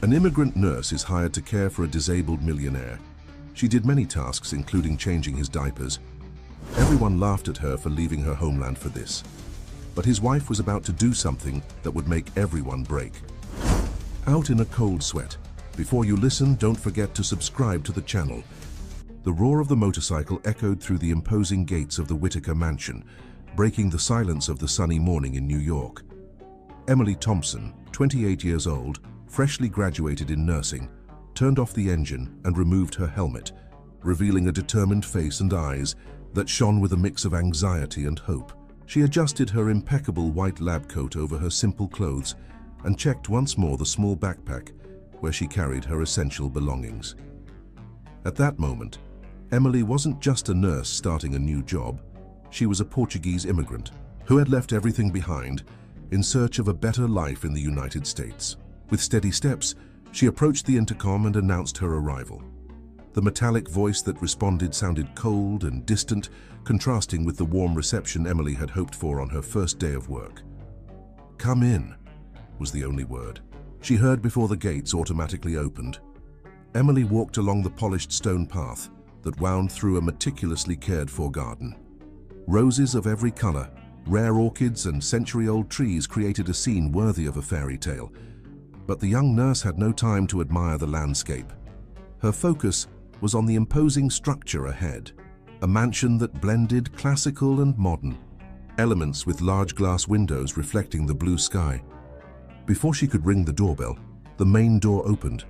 An immigrant nurse is hired to care for a disabled millionaire. She did many tasks, including changing his diapers. Everyone laughed at her for leaving her homeland for this. But his wife was about to do something that would make everyone break. Out in a cold sweat. Before you listen, don't forget to subscribe to the channel. The roar of the motorcycle echoed through the imposing gates of the Whitaker mansion, breaking the silence of the sunny morning in New York. Emily Thompson, 28 years old, freshly graduated in nursing, turned off the engine and removed her helmet, revealing a determined face and eyes that shone with a mix of anxiety and hope. She adjusted her impeccable white lab coat over her simple clothes and checked once more the small backpack where she carried her essential belongings. At that moment, Emily wasn't just a nurse starting a new job. She was a Portuguese immigrant who had left everything behind in search of a better life in the United States. With steady steps, she approached the intercom and announced her arrival. The metallic voice that responded sounded cold and distant, contrasting with the warm reception Emily had hoped for on her first day of work. "Come in," was the only word she heard before the gates automatically opened. Emily walked along the polished stone path that wound through a meticulously cared-for garden. Roses of every color, rare orchids and century-old trees created a scene worthy of a fairy tale. But the young nurse had no time to admire the landscape. Her focus was on the imposing structure ahead, a mansion that blended classical and modern, elements with large glass windows reflecting the blue sky. Before she could ring the doorbell, the main door opened.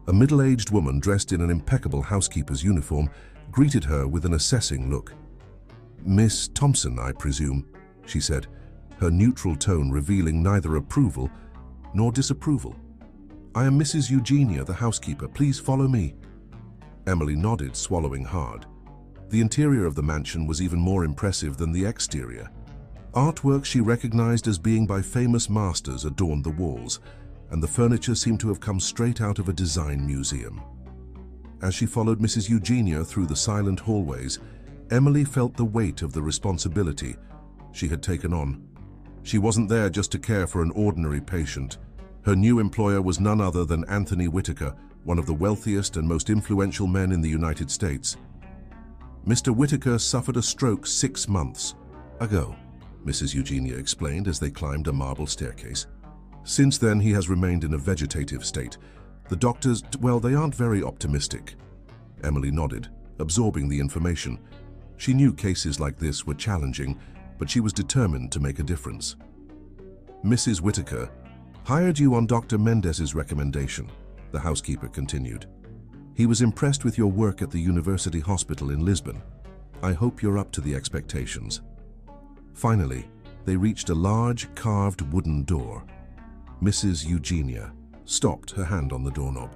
A middle-aged woman dressed in an impeccable housekeeper's uniform greeted her with an assessing look. "Miss Thompson, I presume," she said, her neutral tone revealing neither approval nor disapproval. "I am Mrs. Eugenia, the housekeeper. Please follow me." Emily nodded, swallowing hard. The interior of the mansion was even more impressive than the exterior. Artwork she recognized as being by famous masters adorned the walls, and the furniture seemed to have come straight out of a design museum. As she followed Mrs. Eugenia through the silent hallways, Emily felt the weight of the responsibility she had taken on. She wasn't there just to care for an ordinary patient. Her new employer was none other than Anthony Whitaker, one of the wealthiest and most influential men in the United States. "Mr. Whitaker suffered a stroke 6 months ago," Mrs. Eugenia explained as they climbed a marble staircase. "Since then, he has remained in a vegetative state. The doctors, well, they aren't very optimistic." Emily nodded, absorbing the information. She knew cases like this were challenging, but she was determined to make a difference. "Mrs. Whitaker hired you on Dr. Mendez's recommendation," the housekeeper continued. "He was impressed with your work at the University Hospital in Lisbon. I hope you're up to the expectations." Finally, they reached a large, carved wooden door. Mrs. Eugenia stopped, her hand on the doorknob.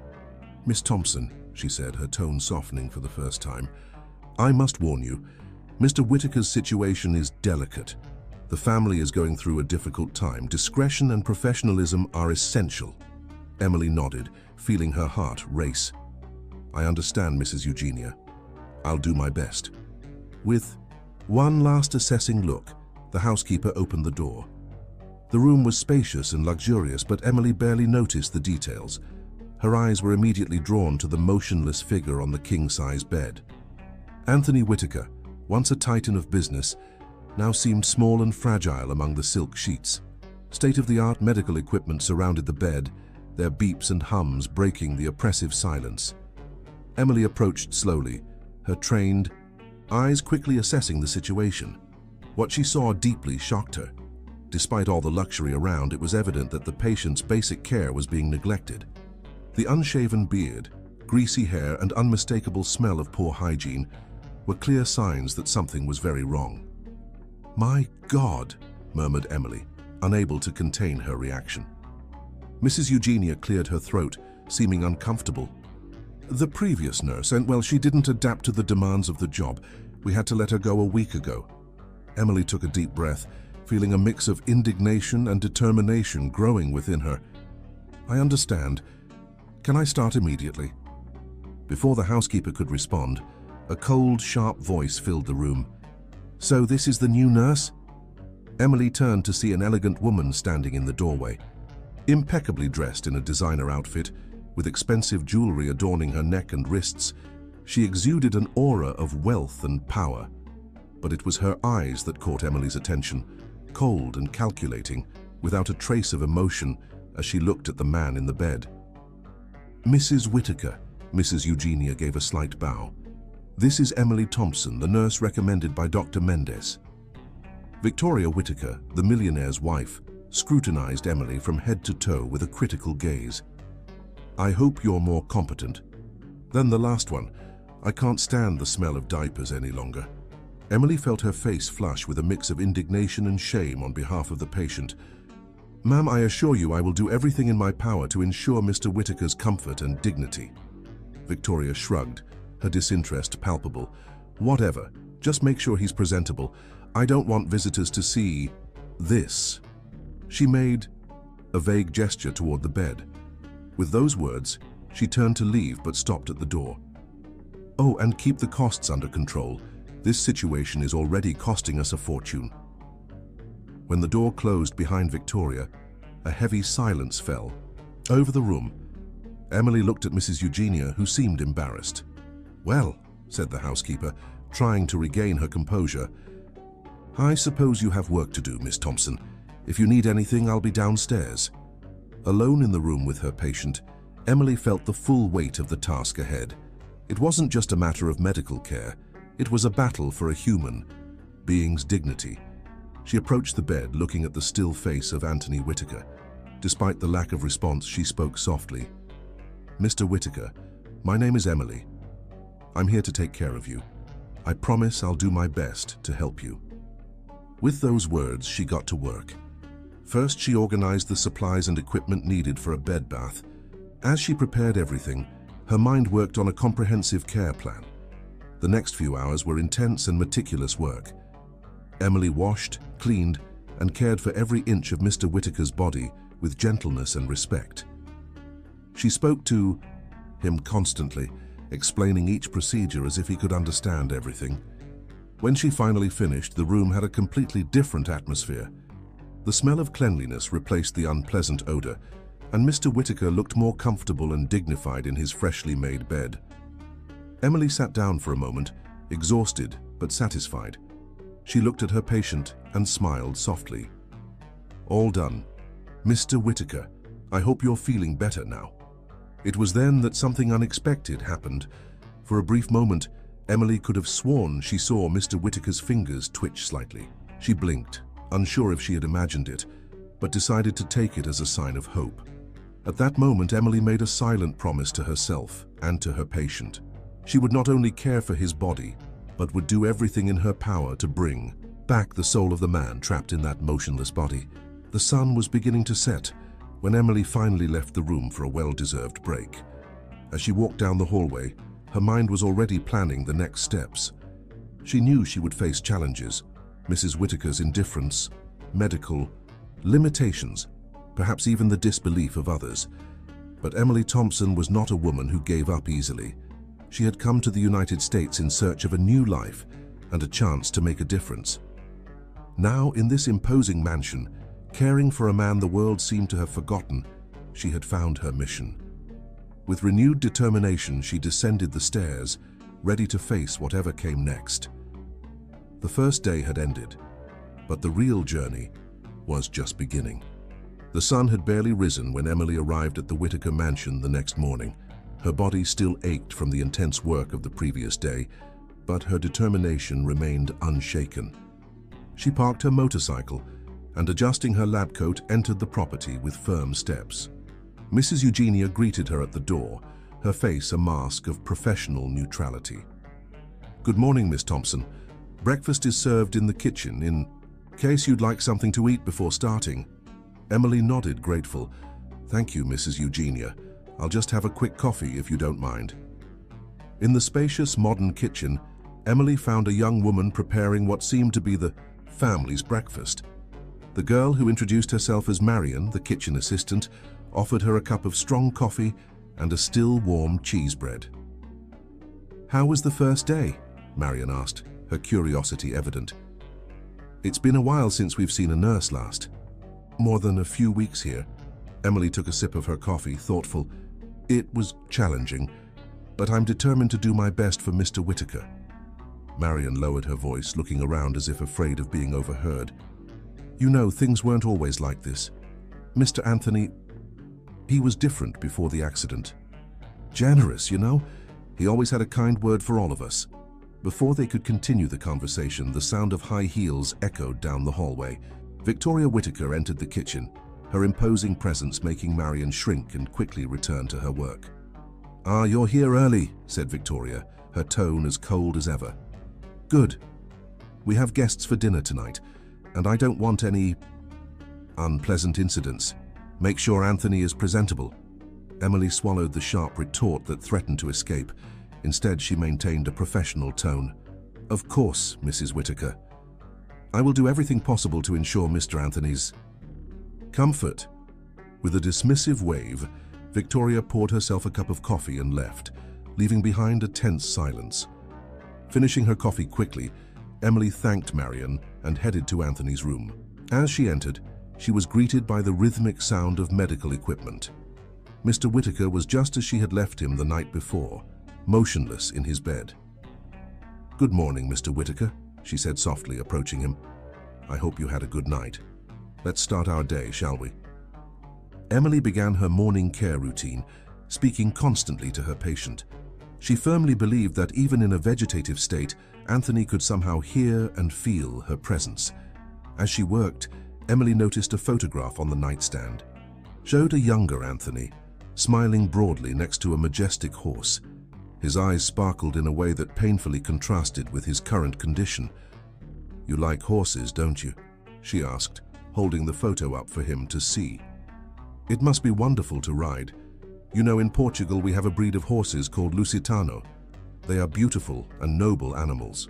"Miss Thompson," she said, her tone softening for the first time, "I must warn you, Mr. Whitaker's situation is delicate. The family is going through a difficult time. Discretion and professionalism are essential." Emily nodded, feeling her heart race. "I understand, Mrs. Eugenia. I'll do my best." With one last assessing look, the housekeeper opened the door. The room was spacious and luxurious, but Emily barely noticed the details. Her eyes were immediately drawn to the motionless figure on the king-size bed. Anthony Whitaker, once a titan of business, now seemed small and fragile among the silk sheets. State-of-the-art medical equipment surrounded the bed, their beeps and hums breaking the oppressive silence. Emily approached slowly, her trained eyes quickly assessing the situation. What she saw deeply shocked her. Despite all the luxury around, it was evident that the patient's basic care was being neglected. The unshaven beard, greasy hair, and unmistakable smell of poor hygiene were clear signs that something was very wrong. "My God," murmured Emily, unable to contain her reaction. Mrs. Eugenia cleared her throat, seeming uncomfortable. "The previous nurse, and well, she didn't adapt to the demands of the job. We had to let her go a week ago." Emily took a deep breath, feeling a mix of indignation and determination growing within her. "I understand. Can I start immediately?" Before the housekeeper could respond, a cold, sharp voice filled the room. "So this is the new nurse?" Emily turned to see an elegant woman standing in the doorway. Impeccably dressed in a designer outfit, with expensive jewelry adorning her neck and wrists, she exuded an aura of wealth and power. But it was her eyes that caught Emily's attention, cold and calculating, without a trace of emotion, as she looked at the man in the bed. "Mrs. Whitaker," Mrs. Eugenia gave a slight bow. "This is Emily Thompson, the nurse recommended by Dr. Mendez." Victoria Whitaker, the millionaire's wife, scrutinized Emily from head to toe with a critical gaze. "I hope you're more competent than the last one. I can't stand the smell of diapers any longer." Emily felt her face flush with a mix of indignation and shame on behalf of the patient. "Ma'am, I assure you I will do everything in my power to ensure Mr. Whitaker's comfort and dignity." Victoria shrugged, her disinterest palpable. "Whatever, just make sure he's presentable. I don't want visitors to see this." She made a vague gesture toward the bed. With those words, she turned to leave but stopped at the door. "Oh, and keep the costs under control. This situation is already costing us a fortune." When the door closed behind Victoria, a heavy silence fell over the room. Emily looked at Mrs. Eugenia, who seemed embarrassed. "Well," said the housekeeper, trying to regain her composure, "I suppose you have work to do, Miss Thompson. If you need anything, I'll be downstairs." Alone in the room with her patient, Emily felt the full weight of the task ahead. It wasn't just a matter of medical care. It was a battle for a human being's dignity. She approached the bed, looking at the still face of Anthony Whitaker. Despite the lack of response, she spoke softly. "Mr. Whitaker, my name is Emily. I'm here to take care of you. I promise I'll do my best to help you." With those words, she got to work. First, she organized the supplies and equipment needed for a bed bath. As she prepared everything, her mind worked on a comprehensive care plan. The next few hours were intense and meticulous work. Emily washed, cleaned, and cared for every inch of Mr. Whitaker's body with gentleness and respect. She spoke to him constantly, explaining each procedure as if he could understand everything. When she finally finished, the room had a completely different atmosphere. The smell of cleanliness replaced the unpleasant odor, and Mr. Whitaker looked more comfortable and dignified in his freshly made bed. Emily sat down for a moment, exhausted but satisfied. She looked at her patient and smiled softly. "All done. Mr. Whitaker, I hope you're feeling better now." It was then that something unexpected happened. For a brief moment, Emily could have sworn she saw Mr. Whitaker's fingers twitch slightly. She blinked, unsure if she had imagined it, but decided to take it as a sign of hope. At that moment, Emily made a silent promise to herself and to her patient. She would not only care for his body, but would do everything in her power to bring back the soul of the man trapped in that motionless body. The sun was beginning to set when Emily finally left the room for a well-deserved break. As she walked down the hallway, her mind was already planning the next steps. She knew she would face challenges, Mrs. Whitaker's indifference, medical limitations, perhaps even the disbelief of others. But Emily Thompson was not a woman who gave up easily. She had come to the United States in search of a new life and a chance to make a difference. Now, in this imposing mansion, caring for a man the world seemed to have forgotten, she had found her mission. With renewed determination, she descended the stairs, ready to face whatever came next. The first day had ended, but the real journey was just beginning. The sun had barely risen when Emily arrived at the Whitaker mansion the next morning. Her body still ached from the intense work of the previous day, but her determination remained unshaken. She parked her motorcycle and, adjusting her lab coat, entered the property with firm steps. Mrs. Eugenia greeted her at the door, her face a mask of professional neutrality. "Good morning, Miss Thompson. Breakfast is served in the kitchen in case you'd like something to eat before starting." Emily nodded, grateful. "Thank you, Mrs. Eugenia. I'll just have a quick coffee if you don't mind." In the spacious modern kitchen, Emily found a young woman preparing what seemed to be the family's breakfast. The girl, who introduced herself as Marion, the kitchen assistant, offered her a cup of strong coffee and a still warm cheese bread. "How was the first day?" Marion asked, her curiosity evident. "It's been a while since we've seen a nurse last." "More than a few weeks here. Emily took a sip of her coffee, thoughtful. It was challenging, but I'm determined to do my best for Mr. Whitaker. Marion lowered her voice, looking around as if afraid of being overheard. You know, things weren't always like this. Mr. Anthony, he was different before the accident. Generous, you know? He always had a kind word for all of us. Before they could continue the conversation, the sound of high heels echoed down the hallway. Victoria Whitaker entered the kitchen, her imposing presence making Marion shrink and quickly return to her work. "Ah, you're here early," said Victoria, her tone as cold as ever. "Good. We have guests for dinner tonight, and I don't want any unpleasant incidents. Make sure Anthony is presentable." Emily swallowed the sharp retort that threatened to escape. Instead, she maintained a professional tone. "Of course, Mrs. Whitaker. I will do everything possible to ensure Mr. Anthony's comfort." With a dismissive wave, Victoria poured herself a cup of coffee and left, leaving behind a tense silence. Finishing her coffee quickly, Emily thanked Marion and headed to Anthony's room. As she entered, she was greeted by the rhythmic sound of medical equipment. Mr. Whitaker was just as she had left him the night before, motionless in his bed. "Good morning, Mr. Whitaker," she said softly, approaching him. "I hope you had a good night. Let's start our day, shall we?" Emily began her morning care routine, speaking constantly to her patient. She firmly believed that even in a vegetative state, Anthony could somehow hear and feel her presence. As she worked, Emily noticed a photograph on the nightstand. Showed a younger Anthony, smiling broadly next to a majestic horse. His eyes sparkled in a way that painfully contrasted with his current condition. "You like horses, don't you?" she asked, holding the photo up for him to see. "It must be wonderful to ride. You know, in Portugal we have a breed of horses called Lusitano. They are beautiful and noble animals."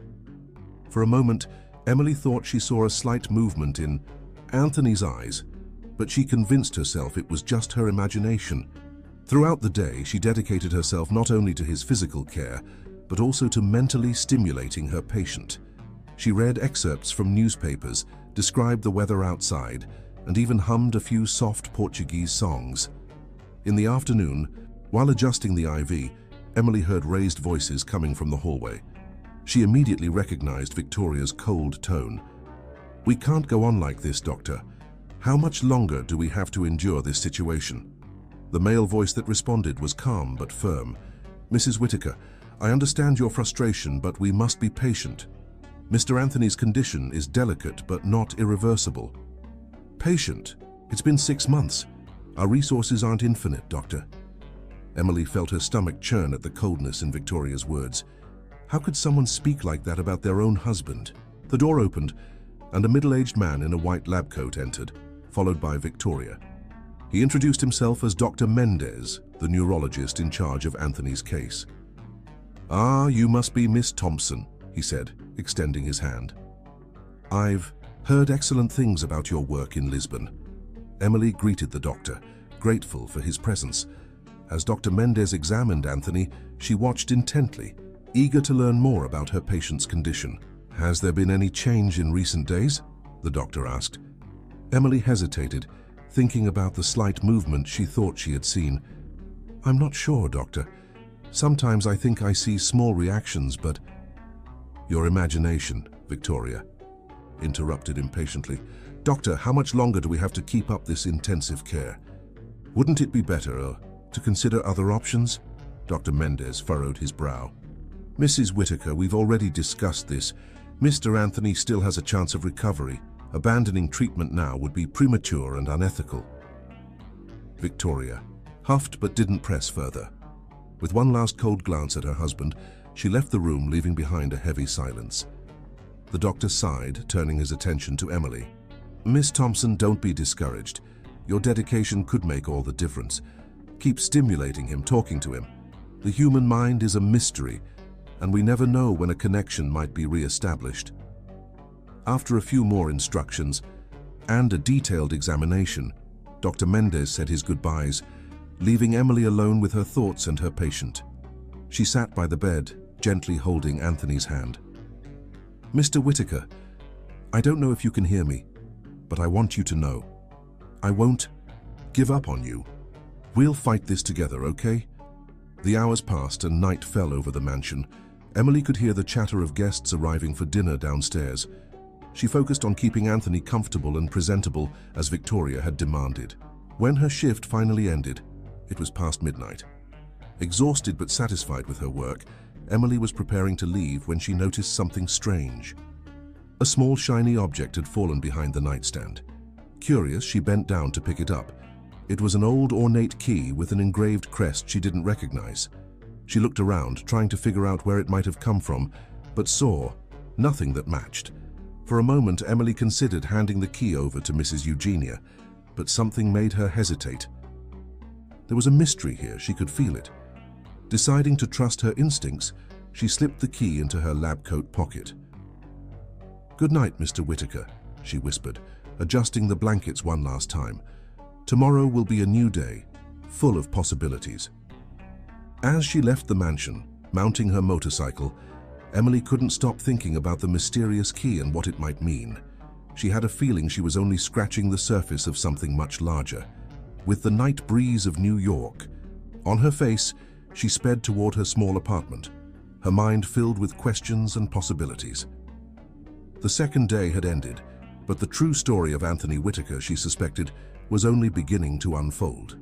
For a moment, Emily thought she saw a slight movement in Anthony's eyes, but she convinced herself it was just her imagination. Throughout the day, she dedicated herself not only to his physical care, but also to mentally stimulating her patient. She read excerpts from newspapers, described the weather outside, and even hummed a few soft Portuguese songs. In the afternoon, while adjusting the IV, Emily heard raised voices coming from the hallway. She immediately recognized Victoria's cold tone. "We can't go on like this, doctor. How much longer do we have to endure this situation?" The male voice that responded was calm but firm. "Mrs. Whitaker, I understand your frustration, but we must be patient. Mr. Anthony's condition is delicate but not irreversible." "Patient? It's been 6 months. Our resources aren't infinite, doctor." Emily felt her stomach churn at the coldness in Victoria's words. How could someone speak like that about their own husband? The door opened, and a middle-aged man in a white lab coat entered, followed by Victoria. He introduced himself as Dr. Mendez, the neurologist in charge of Anthony's case. "Ah, you must be Miss Thompson," he said, extending his hand. "I've heard excellent things about your work in Lisbon." Emily greeted the doctor, grateful for his presence. As Dr. Mendez examined Anthony, she watched intently, eager to learn more about her patient's condition. "Has there been any change in recent days?" the doctor asked. Emily hesitated, thinking about the slight movement she thought she had seen. "I'm not sure, doctor. Sometimes I think I see small reactions, but—" "Your imagination, Victoria," interrupted impatiently. "Doctor, how much longer do we have to keep up this intensive care? Wouldn't it be better to consider other options?" Dr. Mendez furrowed his brow. "Mrs. Whitaker, we've already discussed this. Mr. Anthony still has a chance of recovery. Abandoning treatment now would be premature and unethical." Victoria huffed but didn't press further. With one last cold glance at her husband, she left the room, leaving behind a heavy silence. The doctor sighed, turning his attention to Emily. "Miss Thompson, don't be discouraged. Your dedication could make all the difference. Keep stimulating him, talking to him. The human mind is a mystery, and we never know when a connection might be re-established." After a few more instructions and a detailed examination, Dr. Mendez said his goodbyes, leaving Emily alone with her thoughts and her patient. She sat by the bed, gently holding Anthony's hand. "Mr. Whitaker, I don't know if you can hear me, but I want you to know. I won't give up on you. We'll fight this together, okay? The hours passed and night fell over the mansion. Emily could hear the chatter of guests arriving for dinner downstairs. She focused on keeping Anthony comfortable and presentable as Victoria had demanded. When her shift finally ended, it was past midnight. Exhausted but satisfied with her work, Emily was preparing to leave when she noticed something strange. A small shiny object had fallen behind the nightstand. Curious, she bent down to pick it up. It was an old ornate key with an engraved crest she didn't recognize. She looked around, trying to figure out where it might have come from, but saw nothing that matched. For a moment, Emily considered handing the key over to Mrs. Eugenia, but something made her hesitate. There was a mystery here, she could feel it. Deciding to trust her instincts, she slipped the key into her lab coat pocket. "Good night, Mr. Whitaker," she whispered, adjusting the blankets one last time. "Tomorrow will be a new day, full of possibilities." As she left the mansion, mounting her motorcycle, Emily couldn't stop thinking about the mysterious key and what it might mean. She had a feeling she was only scratching the surface of something much larger. With the night breeze of New York on her face, she sped toward her small apartment, her mind filled with questions and possibilities. The second day had ended, but the true story of Anthony Whitaker, she suspected, was only beginning to unfold.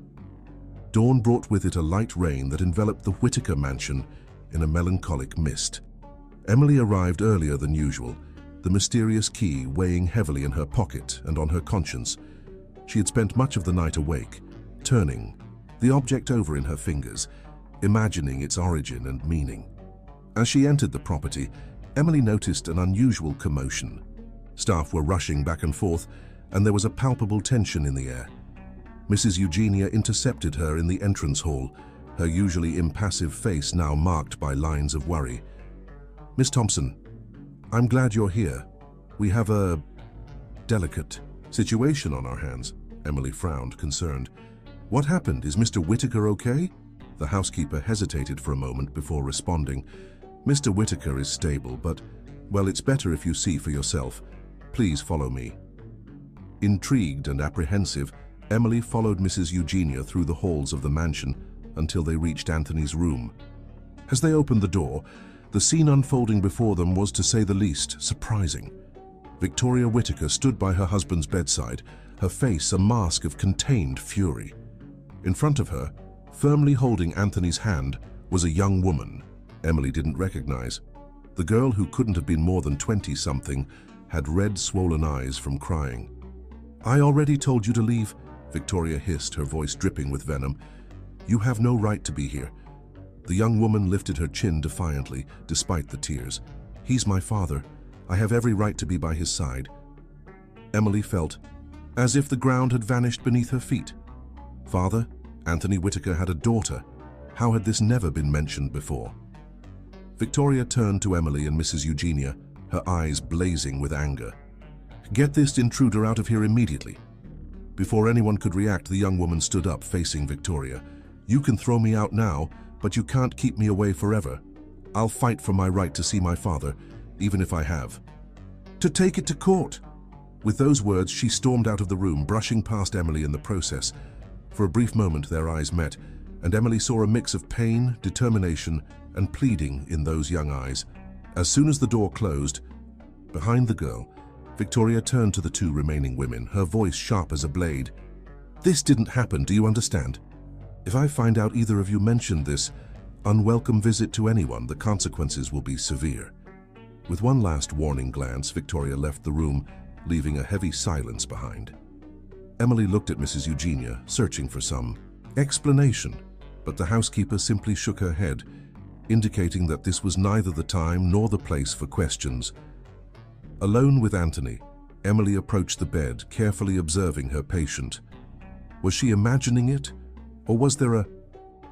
Dawn brought with it a light rain that enveloped the Whitaker mansion in a melancholic mist. Emily arrived earlier than usual, the mysterious key weighing heavily in her pocket and on her conscience. She had spent much of the night awake, turning the object over in her fingers, imagining its origin and meaning. As she entered the property, Emily noticed an unusual commotion. Staff were rushing back and forth, and there was a palpable tension in the air. Mrs. Eugenia intercepted her in the entrance hall, her usually impassive face now marked by lines of worry. "Miss Thompson, I'm glad you're here. We have a delicate situation on our hands." Emily frowned, concerned. "What happened? Is Mr. Whitaker okay?" The housekeeper hesitated for a moment before responding. "Mr. Whitaker is stable, but, well, it's better if you see for yourself. Please follow me." Intrigued and apprehensive, Emily followed Mrs. Eugenia through the halls of the mansion until they reached Anthony's room. As they opened the door, the scene unfolding before them was, to say the least, surprising. Victoria Whitaker stood by her husband's bedside, her face a mask of contained fury. In front of her, firmly holding Anthony's hand, was a young woman Emily didn't recognize. The girl, who couldn't have been more than 20-something, had red, swollen eyes from crying. "I already told you to leave," Victoria hissed, her voice dripping with venom. "You have no right to be here." The young woman lifted her chin defiantly, despite the tears. "He's my father. I have every right to be by his side." Emily felt as if the ground had vanished beneath her feet. Father? Anthony Whitaker had a daughter. How had this never been mentioned before? Victoria turned to Emily and Mrs. Eugenia, her eyes blazing with anger. "Get this intruder out of here immediately." Before anyone could react, the young woman stood up, facing Victoria. "You can throw me out now, but you can't keep me away forever. I'll fight for my right to see my father, even if I have to take it to court." With those words, she stormed out of the room, brushing past Emily in the process. For a brief moment, their eyes met, and Emily saw a mix of pain, determination, and pleading in those young eyes. As soon as the door closed behind the girl, Victoria turned to the two remaining women, her voice sharp as a blade. "This didn't happen, do you understand? If I find out either of you mentioned this unwelcome visit to anyone, the consequences will be severe." With one last warning glance, Victoria left the room, leaving a heavy silence behind. Emily looked at Mrs. Eugenia, searching for some explanation, but the housekeeper simply shook her head, indicating that this was neither the time nor the place for questions. Alone with Anthony, Emily approached the bed, carefully observing her patient. Was she imagining it, or was there a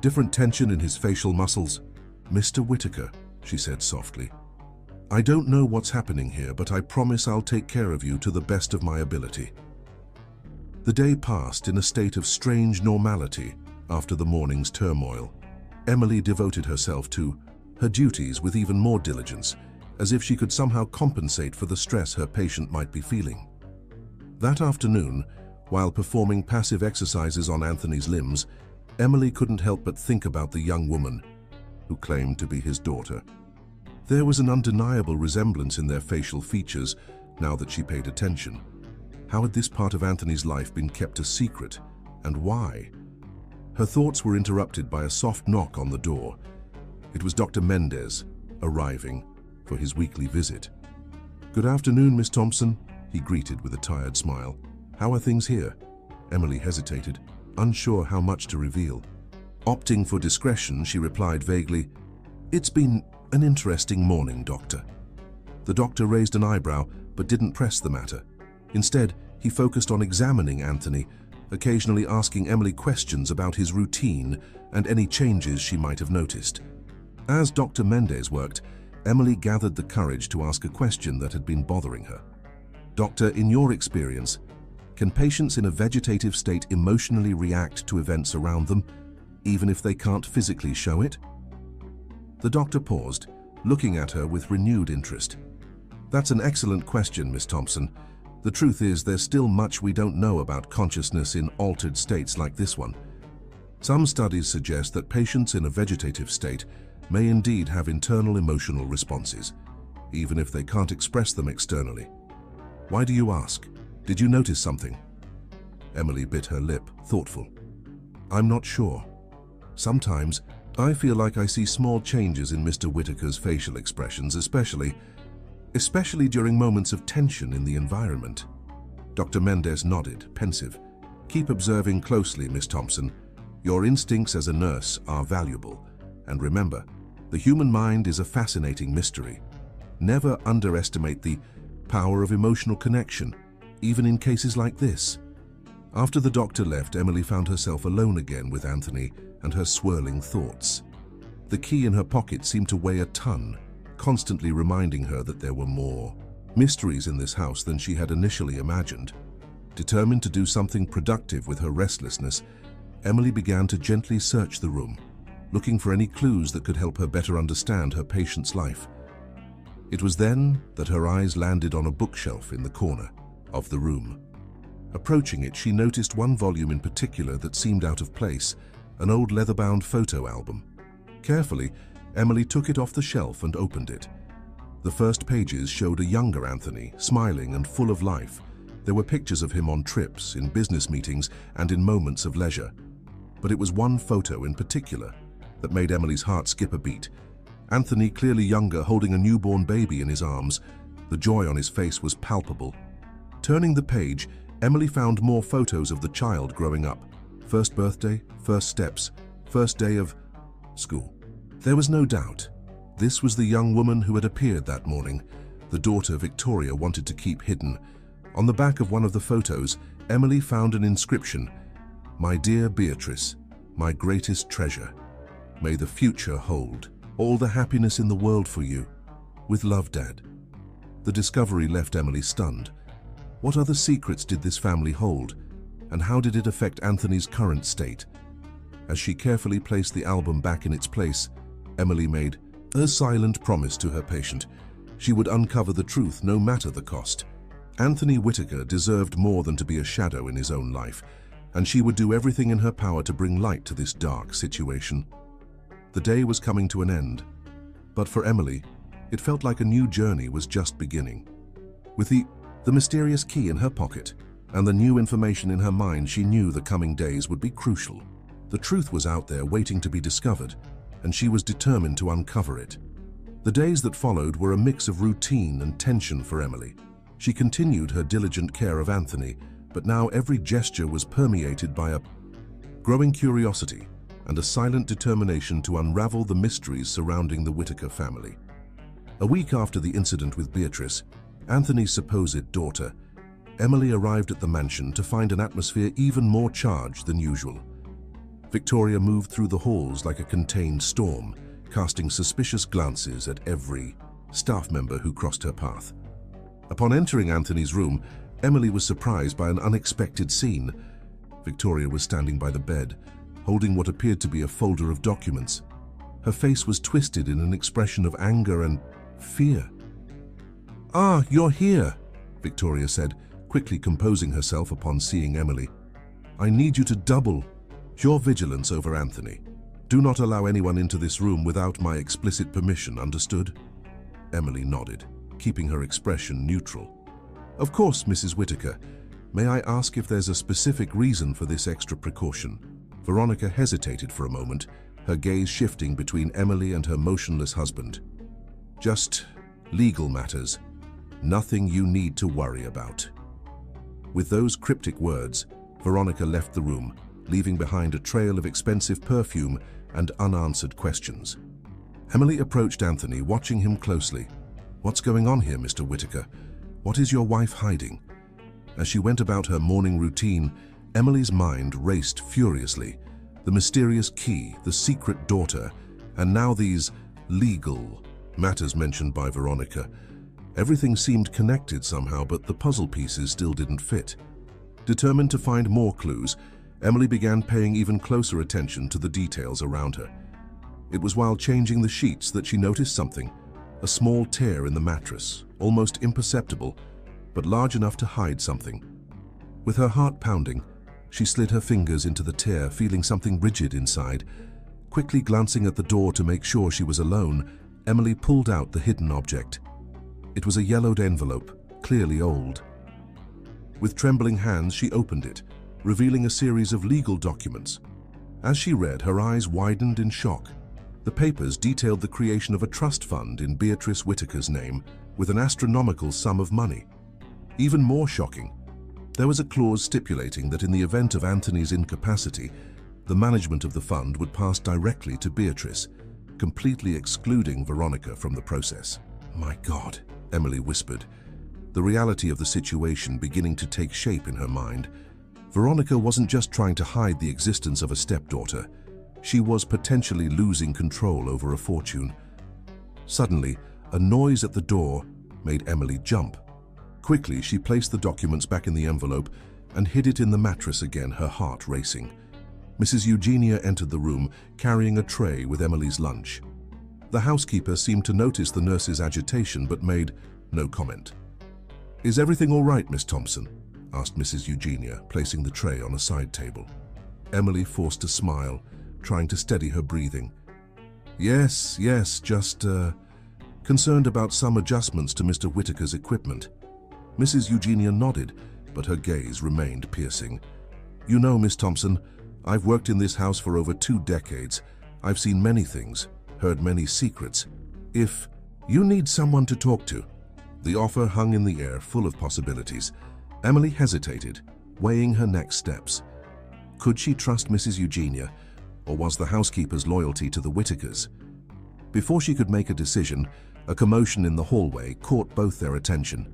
different tension in his facial muscles? "Mr. Whitaker," she said softly, "I don't know what's happening here, but I promise I'll take care of you to the best of my ability." The day passed in a state of strange normality after the morning's turmoil. Emily devoted herself to her duties with even more diligence, as if she could somehow compensate for the stress her patient might be feeling. That afternoon, While performing passive exercises on Anthony's limbs, Emily couldn't help but think about the young woman who claimed to be his daughter. There was an undeniable resemblance in their facial features now that she paid attention. How had this part of Anthony's life been kept a secret, and why? Her thoughts were interrupted by a soft knock on the door. It was Dr. Mendez, arriving for his weekly visit. "Good afternoon, Miss Thompson," he greeted with a tired smile. "How are things here?" Emily hesitated, unsure how much to reveal. Opting for discretion, she replied vaguely, "It's been an interesting morning, Doctor." The doctor raised an eyebrow but didn't press the matter. Instead, he focused on examining Anthony, occasionally asking Emily questions about his routine and any changes she might have noticed. As Dr. Mendez worked, Emily gathered the courage to ask a question that had been bothering her. "Doctor, in your experience, can patients in a vegetative state emotionally react to events around them, even if they can't physically show it?" The doctor paused, looking at her with renewed interest. "That's an excellent question, Miss Thompson. The truth is, there's still much we don't know about consciousness in altered states like this one. Some studies suggest that patients in a vegetative state may indeed have internal emotional responses, even if they can't express them externally. Why do you ask? Did you notice something?" Emily bit her lip, thoughtful. "I'm not sure. Sometimes I feel like I see small changes in Mr. Whitaker's facial expressions, especially during moments of tension in the environment." Dr. Mendez nodded, pensive. "Keep observing closely, Miss Thompson. Your instincts as a nurse are valuable. And remember, the human mind is a fascinating mystery. Never underestimate the power of emotional connection, even in cases like this." After the doctor left, Emily found herself alone again with Anthony and her swirling thoughts. The key in her pocket seemed to weigh a ton, constantly reminding her that there were more mysteries in this house than she had initially imagined. Determined to do something productive with her restlessness, Emily began to gently search the room, looking for any clues that could help her better understand her patient's life. It was then that her eyes landed on a bookshelf in the corner of the room. Approaching it, she noticed one volume in particular that seemed out of place, an old leather-bound photo album. Carefully, Emily took it off the shelf and opened it. The first pages showed a younger Anthony, smiling and full of life. There were pictures of him on trips, in business meetings, and in moments of leisure. But it was one photo in particular that made Emily's heart skip a beat. Anthony, clearly younger, holding a newborn baby in his arms. The joy on his face was palpable. Turning the page, Emily found more photos of the child growing up. First birthday, first steps, first day of school. There was no doubt. This was the young woman who had appeared that morning, the daughter Victoria wanted to keep hidden. On the back of one of the photos, Emily found an inscription: "My dear Beatrice, my greatest treasure. May the future hold all the happiness in the world for you. With love, Dad." The discovery left Emily stunned. What other secrets did this family hold, and how did it affect Anthony's current state? As she carefully placed the album back in its place, Emily made a silent promise to her patient. She would uncover the truth no matter the cost. Anthony Whitaker deserved more than to be a shadow in his own life, and she would do everything in her power to bring light to this dark situation. The day was coming to an end, but for Emily, it felt like a new journey was just beginning. With the mysterious key in her pocket and the new information in her mind, she knew the coming days would be crucial. The truth was out there waiting to be discovered, and she was determined to uncover it. The days that followed were a mix of routine and tension for Emily. She continued her diligent care of Anthony, but now every gesture was permeated by a growing curiosity and a silent determination to unravel the mysteries surrounding the Whitaker family. A week after the incident with Beatrice, Anthony's supposed daughter, Emily arrived at the mansion to find an atmosphere even more charged than usual. Victoria moved through the halls like a contained storm, casting suspicious glances at every staff member who crossed her path. Upon entering Anthony's room, Emily was surprised by an unexpected scene. Victoria was standing by the bed, holding what appeared to be a folder of documents. Her face was twisted in an expression of anger and fear. "Ah, you're here," Victoria said, quickly composing herself upon seeing Emily. "I need you to double your vigilance over Anthony. Do not allow anyone into this room without my explicit permission, understood?" Emily nodded, keeping her expression neutral. "Of course, Mrs. Whittaker. May I ask if there's a specific reason for this extra precaution?" Veronica hesitated for a moment, her gaze shifting between Emily and her motionless husband. "Just legal matters. Nothing you need to worry about." With those cryptic words, Veronica left the room, leaving behind a trail of expensive perfume and unanswered questions. Emily approached Anthony, watching him closely. "What's going on here, Mr. Whittaker? What is your wife hiding?" As she went about her morning routine, Emily's mind raced furiously. The mysterious key, the secret daughter, and now these legal matters mentioned by Veronica. Everything seemed connected somehow, but the puzzle pieces still didn't fit. Determined to find more clues, Emily began paying even closer attention to the details around her. It was while changing the sheets that she noticed something, a small tear in the mattress, almost imperceptible, but large enough to hide something. With her heart pounding, she slid her fingers into the tear, feeling something rigid inside. Quickly glancing at the door to make sure she was alone, Emily pulled out the hidden object. It was a yellowed envelope, clearly old. With trembling hands, she opened it, revealing a series of legal documents. As she read, her eyes widened in shock. The papers detailed the creation of a trust fund in Beatrice Whittaker's name, with an astronomical sum of money. Even more shocking, there was a clause stipulating that in the event of Anthony's incapacity, the management of the fund would pass directly to Beatrice, completely excluding Veronica from the process. "My God," Emily whispered, the reality of the situation beginning to take shape in her mind. Veronica wasn't just trying to hide the existence of a stepdaughter. She was potentially losing control over a fortune. Suddenly, a noise at the door made Emily jump. Quickly, she placed the documents back in the envelope and hid it in the mattress again, her heart racing. Mrs. Eugenia entered the room, carrying a tray with Emily's lunch. The housekeeper seemed to notice the nurse's agitation but made no comment. "Is everything all right, Miss Thompson?" asked Mrs. Eugenia, placing the tray on a side table. Emily forced a smile, trying to steady her breathing. Yes, just concerned about some adjustments to Mr. Whittaker's equipment." Mrs. Eugenia nodded, but her gaze remained piercing. "You know, Miss Thompson, I've worked in this house for over 2 decades. I've seen many things, heard many secrets. If you need someone to talk to..." The offer hung in the air, full of possibilities. Emily hesitated, weighing her next steps. Could she trust Mrs. Eugenia, or was the housekeeper's loyalty to the Whittakers? Before she could make a decision, a commotion in the hallway caught both their attention.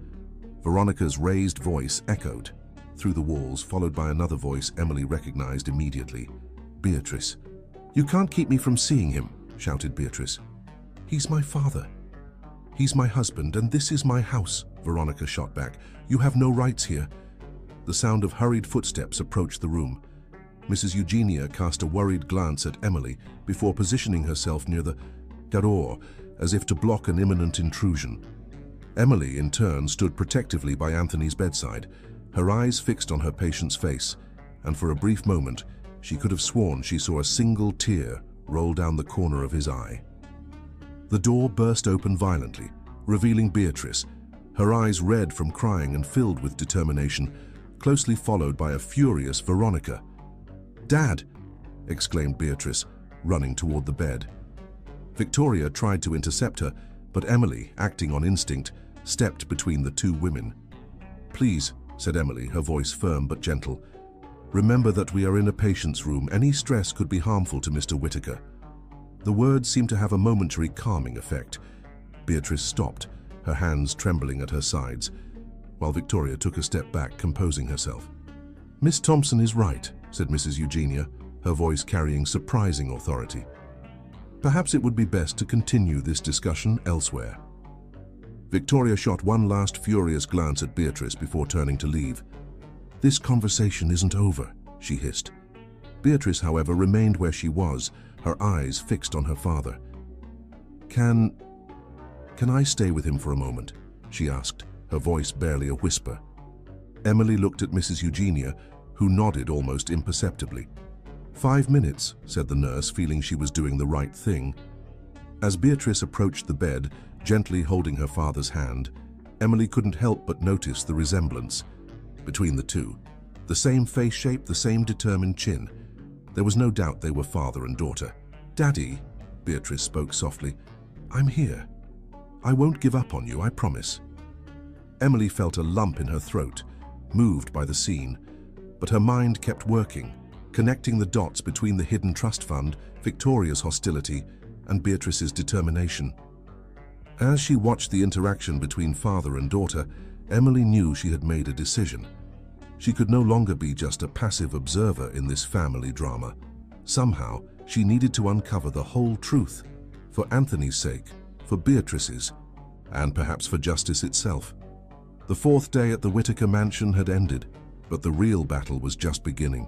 Veronica's raised voice echoed through the walls, followed by another voice Emily recognized immediately. "Beatrice." "You can't keep me from seeing him," shouted Beatrice. "He's my father. He's my husband, and this is my house," Veronica shot back. "You have no rights here." The sound of hurried footsteps approached the room. Mrs. Eugenia cast a worried glance at Emily before positioning herself near the door, as if to block an imminent intrusion. Emily, in turn, stood protectively by Anthony's bedside, her eyes fixed on her patient's face, and for a brief moment, she could have sworn she saw a single tear roll down the corner of his eye. The door burst open violently, revealing Beatrice, her eyes red from crying and filled with determination, closely followed by a furious Veronica. "Dad!" exclaimed Beatrice, running toward the bed. Victoria tried to intercept her, but Emily, acting on instinct, stepped between the two women. "Please," said Emily, her voice firm but gentle, "remember that we are in a patient's room. Any stress could be harmful to Mr. Whittaker." The words seemed to have a momentary calming effect. Beatrice stopped, her hands trembling at her sides, while Victoria took a step back, composing herself. "Miss Thompson is right," said Mrs. Eugenia, her voice carrying surprising authority. "Perhaps it would be best to continue this discussion elsewhere." Victoria shot one last furious glance at Beatrice before turning to leave. "This conversation isn't over," she hissed. Beatrice, however, remained where she was, her eyes fixed on her father. Can I stay with him for a moment?" she asked, her voice barely a whisper. Emily looked at Mrs. Eugenia, who nodded almost imperceptibly. 5 minutes, said the nurse, feeling she was doing the right thing. As Beatrice approached the bed, gently holding her father's hand, Emily couldn't help but notice the resemblance between the two. The same face shape, the same determined chin. There was no doubt they were father and daughter. "Daddy," Beatrice spoke softly, "I'm here. I won't give up on you, I promise." Emily felt a lump in her throat, moved by the scene, but her mind kept working, connecting the dots between the hidden trust fund, Victoria's hostility, and Beatrice's determination. As she watched the interaction between father and daughter, Emily knew she had made a decision. She could no longer be just a passive observer in this family drama. Somehow, she needed to uncover the whole truth, for Anthony's sake, for Beatrice's, and perhaps for justice itself. The 4th day at the Whittaker mansion had ended, but the real battle was just beginning.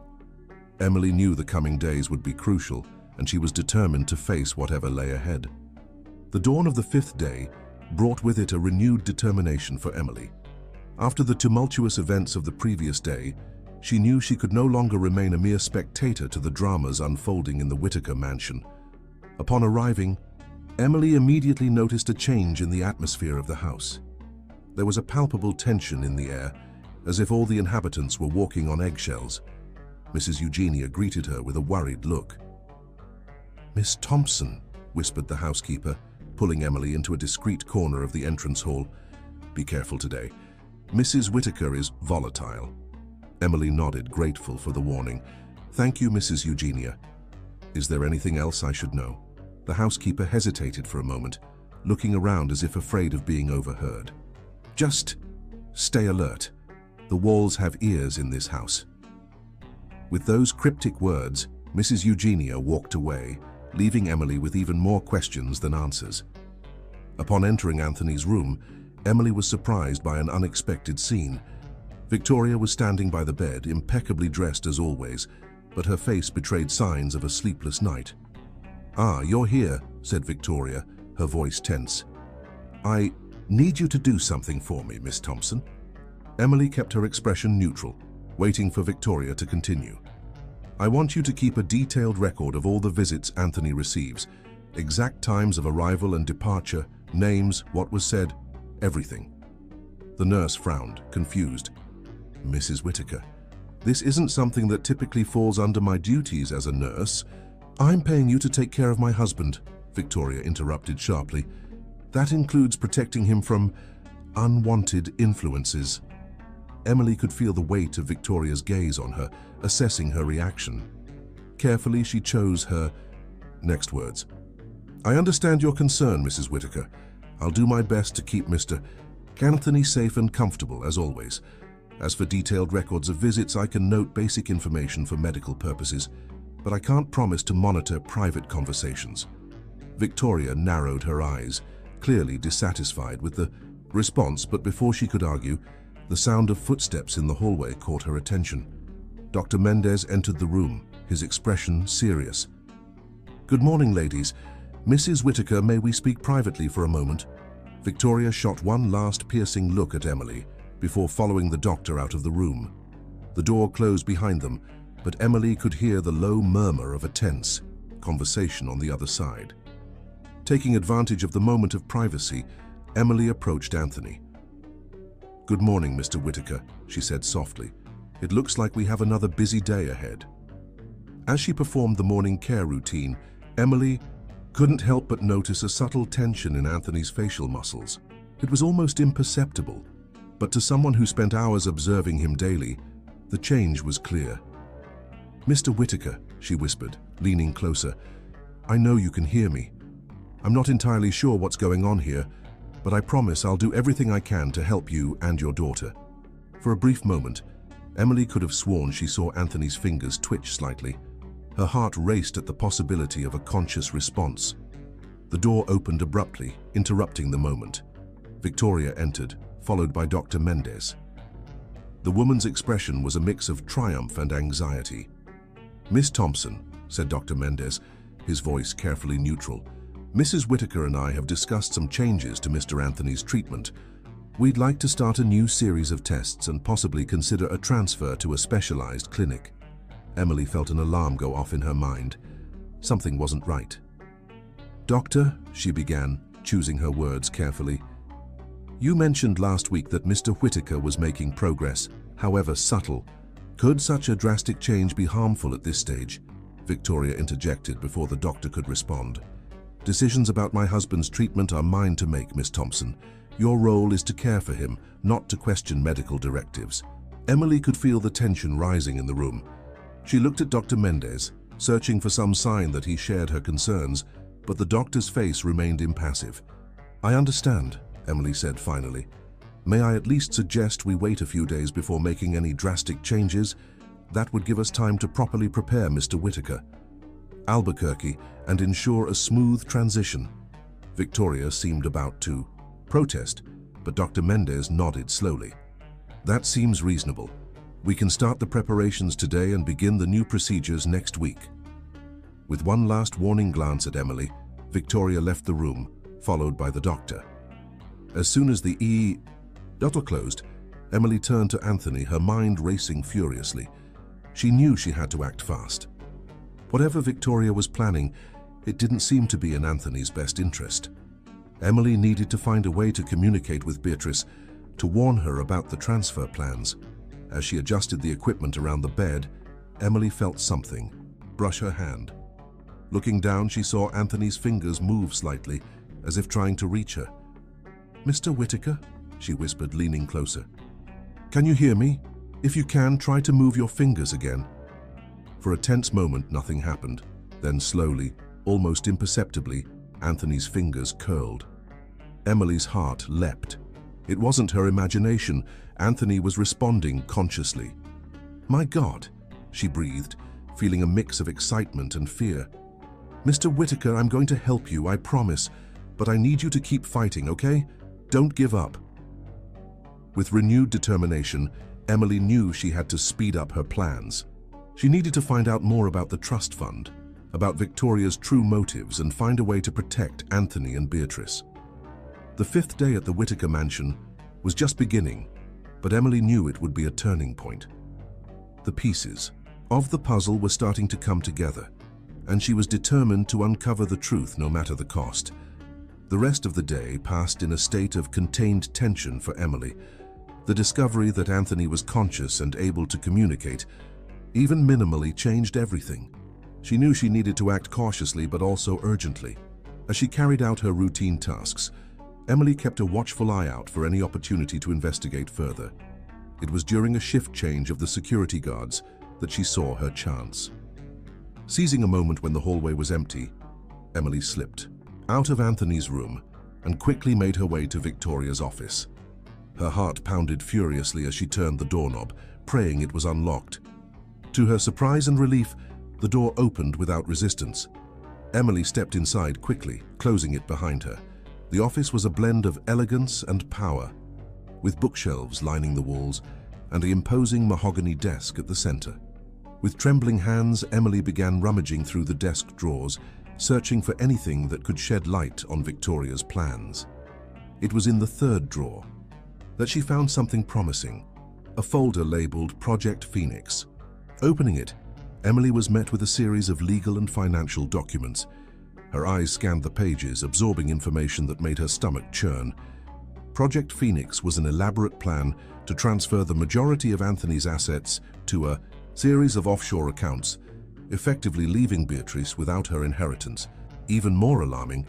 Emily knew the coming days would be crucial, and she was determined to face whatever lay ahead. The dawn of the 5th day brought with it a renewed determination for Emily. After the tumultuous events of the previous day, she knew she could no longer remain a mere spectator to the dramas unfolding in the Whittaker mansion. Upon arriving, Emily immediately noticed a change in the atmosphere of the house. There was a palpable tension in the air, as if all the inhabitants were walking on eggshells. Mrs. Eugenia greeted her with a worried look. "Miss Thompson," whispered the housekeeper, pulling Emily into a discreet corner of the entrance hall. "Be careful today. Mrs. Whittaker is volatile." Emily nodded, grateful for the warning. "Thank you, Mrs. Eugenia. Is there anything else I should know?" The housekeeper hesitated for a moment, looking around as if afraid of being overheard. "Just stay alert. The walls have ears in this house." With those cryptic words, Mrs. Eugenia walked away, leaving Emily with even more questions than answers. Upon entering Anthony's room, Emily was surprised by an unexpected scene. Victoria was standing by the bed, impeccably dressed as always, but her face betrayed signs of a sleepless night. "Ah, you're here," said Victoria, her voice tense. "I need you to do something for me, Miss Thompson." Emily kept her expression neutral, waiting for Victoria to continue. "I want you to keep a detailed record of all the visits Anthony receives, exact times of arrival and departure, names, what was said, everything." The nurse frowned, confused. "Mrs. Whittaker, this isn't something that typically falls under my duties as a nurse. I'm paying you to take care of my husband," Victoria interrupted sharply. "That includes protecting him from unwanted influences." Emily could feel the weight of Victoria's gaze on her, assessing her reaction. Carefully, she chose her next words. "I understand your concern, Mrs. Whittaker. I'll do my best to keep Mr. Anthony safe and comfortable, as always. As for detailed records of visits, I can note basic information for medical purposes, but I can't promise to monitor private conversations." Victoria narrowed her eyes, clearly dissatisfied with the response, but before she could argue, the sound of footsteps in the hallway caught her attention. Dr. Mendez entered the room, his expression serious. "Good morning, ladies. Mrs. Whittaker, may we speak privately for a moment?" Victoria shot one last piercing look at Emily before following the doctor out of the room. The door closed behind them, but Emily could hear the low murmur of a tense conversation on the other side. Taking advantage of the moment of privacy, Emily approached Anthony. "Good morning, Mr. Whittaker," she said softly. "It looks like we have another busy day ahead." As she performed the morning care routine, Emily couldn't help but notice a subtle tension in Anthony's facial muscles. It was almost imperceptible, but to someone who spent hours observing him daily, the change was clear. "Mr. Whittaker," she whispered, leaning closer, "I know you can hear me. I'm not entirely sure what's going on here, but I promise I'll do everything I can to help you and your daughter." For a brief moment, Emily could have sworn she saw Anthony's fingers twitch slightly. Her heart raced at the possibility of a conscious response. The door opened abruptly, interrupting the moment. Victoria entered, followed by Dr. Mendez. The woman's expression was a mix of triumph and anxiety. "Miss Thompson," said Dr. Mendez, his voice carefully neutral, "Mrs. Whittaker and I have discussed some changes to Mr. Anthony's treatment. We'd like to start a new series of tests and possibly consider a transfer to a specialized clinic. Emily felt an alarm go off in her mind. Something wasn't right. "Doctor," she began, choosing her words carefully. "You mentioned last week that Mr. Whitaker was making progress, however subtle. Could such a drastic change be harmful at this stage?" Victoria interjected before the doctor could respond. "Decisions about my husband's treatment are mine to make, Miss Thompson. Your role is to care for him, not to question medical directives." Emily could feel the tension rising in the room. She looked at Dr. Mendez, searching for some sign that he shared her concerns, but the doctor's face remained impassive. "I understand," Emily said finally. "May I at least suggest we wait a few days before making any drastic changes? That would give us time to properly prepare Mr. Whitaker, Albuquerque, and ensure a smooth transition." Victoria seemed about to protest, but Dr. Mendez nodded slowly. "That seems reasonable. We can start the preparations today and begin the new procedures next week." With one last warning glance at Emily, Victoria left the room, followed by the doctor. As soon as the door closed, Emily turned to Anthony, her mind racing furiously. She knew she had to act fast. Whatever Victoria was planning, it didn't seem to be in Anthony's best interest. Emily needed to find a way to communicate with Beatrice, to warn her about the transfer plans. As she adjusted the equipment around the bed, Emily felt something brush her hand. Looking down, she saw Anthony's fingers move slightly, as if trying to reach her. "Mr. Whitaker?" she whispered, leaning closer. "Can you hear me? If you can, try to move your fingers again." For a tense moment, nothing happened. Then slowly, almost imperceptibly, Anthony's fingers curled. Emily's heart leapt. It wasn't her imagination. Anthony was responding consciously. "My God," she breathed, feeling a mix of excitement and fear. "Mr. Whitaker, I'm going to help you, I promise. But I need you to keep fighting, okay? Don't give up." With renewed determination, Emily knew she had to speed up her plans. She needed to find out more about the trust fund, about Victoria's true motives, and find a way to protect Anthony and Beatrice. The fifth day at the Whitaker mansion was just beginning, but Emily knew it would be a turning point. The pieces of the puzzle were starting to come together, and she was determined to uncover the truth no matter the cost. The rest of the day passed in a state of contained tension for Emily. The discovery that Anthony was conscious and able to communicate, even minimally, changed everything. She knew she needed to act cautiously but also urgently. As she carried out her routine tasks, Emily kept a watchful eye out for any opportunity to investigate further. It was during a shift change of the security guards that she saw her chance. Seizing a moment when the hallway was empty, Emily slipped out of Anthony's room and quickly made her way to Victoria's office. Her heart pounded furiously as she turned the doorknob, praying it was unlocked. To her surprise and relief, the door opened without resistance. Emily stepped inside quickly, closing it behind her. The office was a blend of elegance and power, with bookshelves lining the walls and an imposing mahogany desk at the center. With trembling hands, Emily began rummaging through the desk drawers, searching for anything that could shed light on Victoria's plans. It was in the third drawer that she found something promising, a folder labeled Project Phoenix. Opening it, Emily was met with a series of legal and financial documents. Her eyes scanned the pages, absorbing information that made her stomach churn. Project Phoenix was an elaborate plan to transfer the majority of Anthony's assets to a series of offshore accounts, effectively leaving Beatrice without her inheritance. Even more alarming,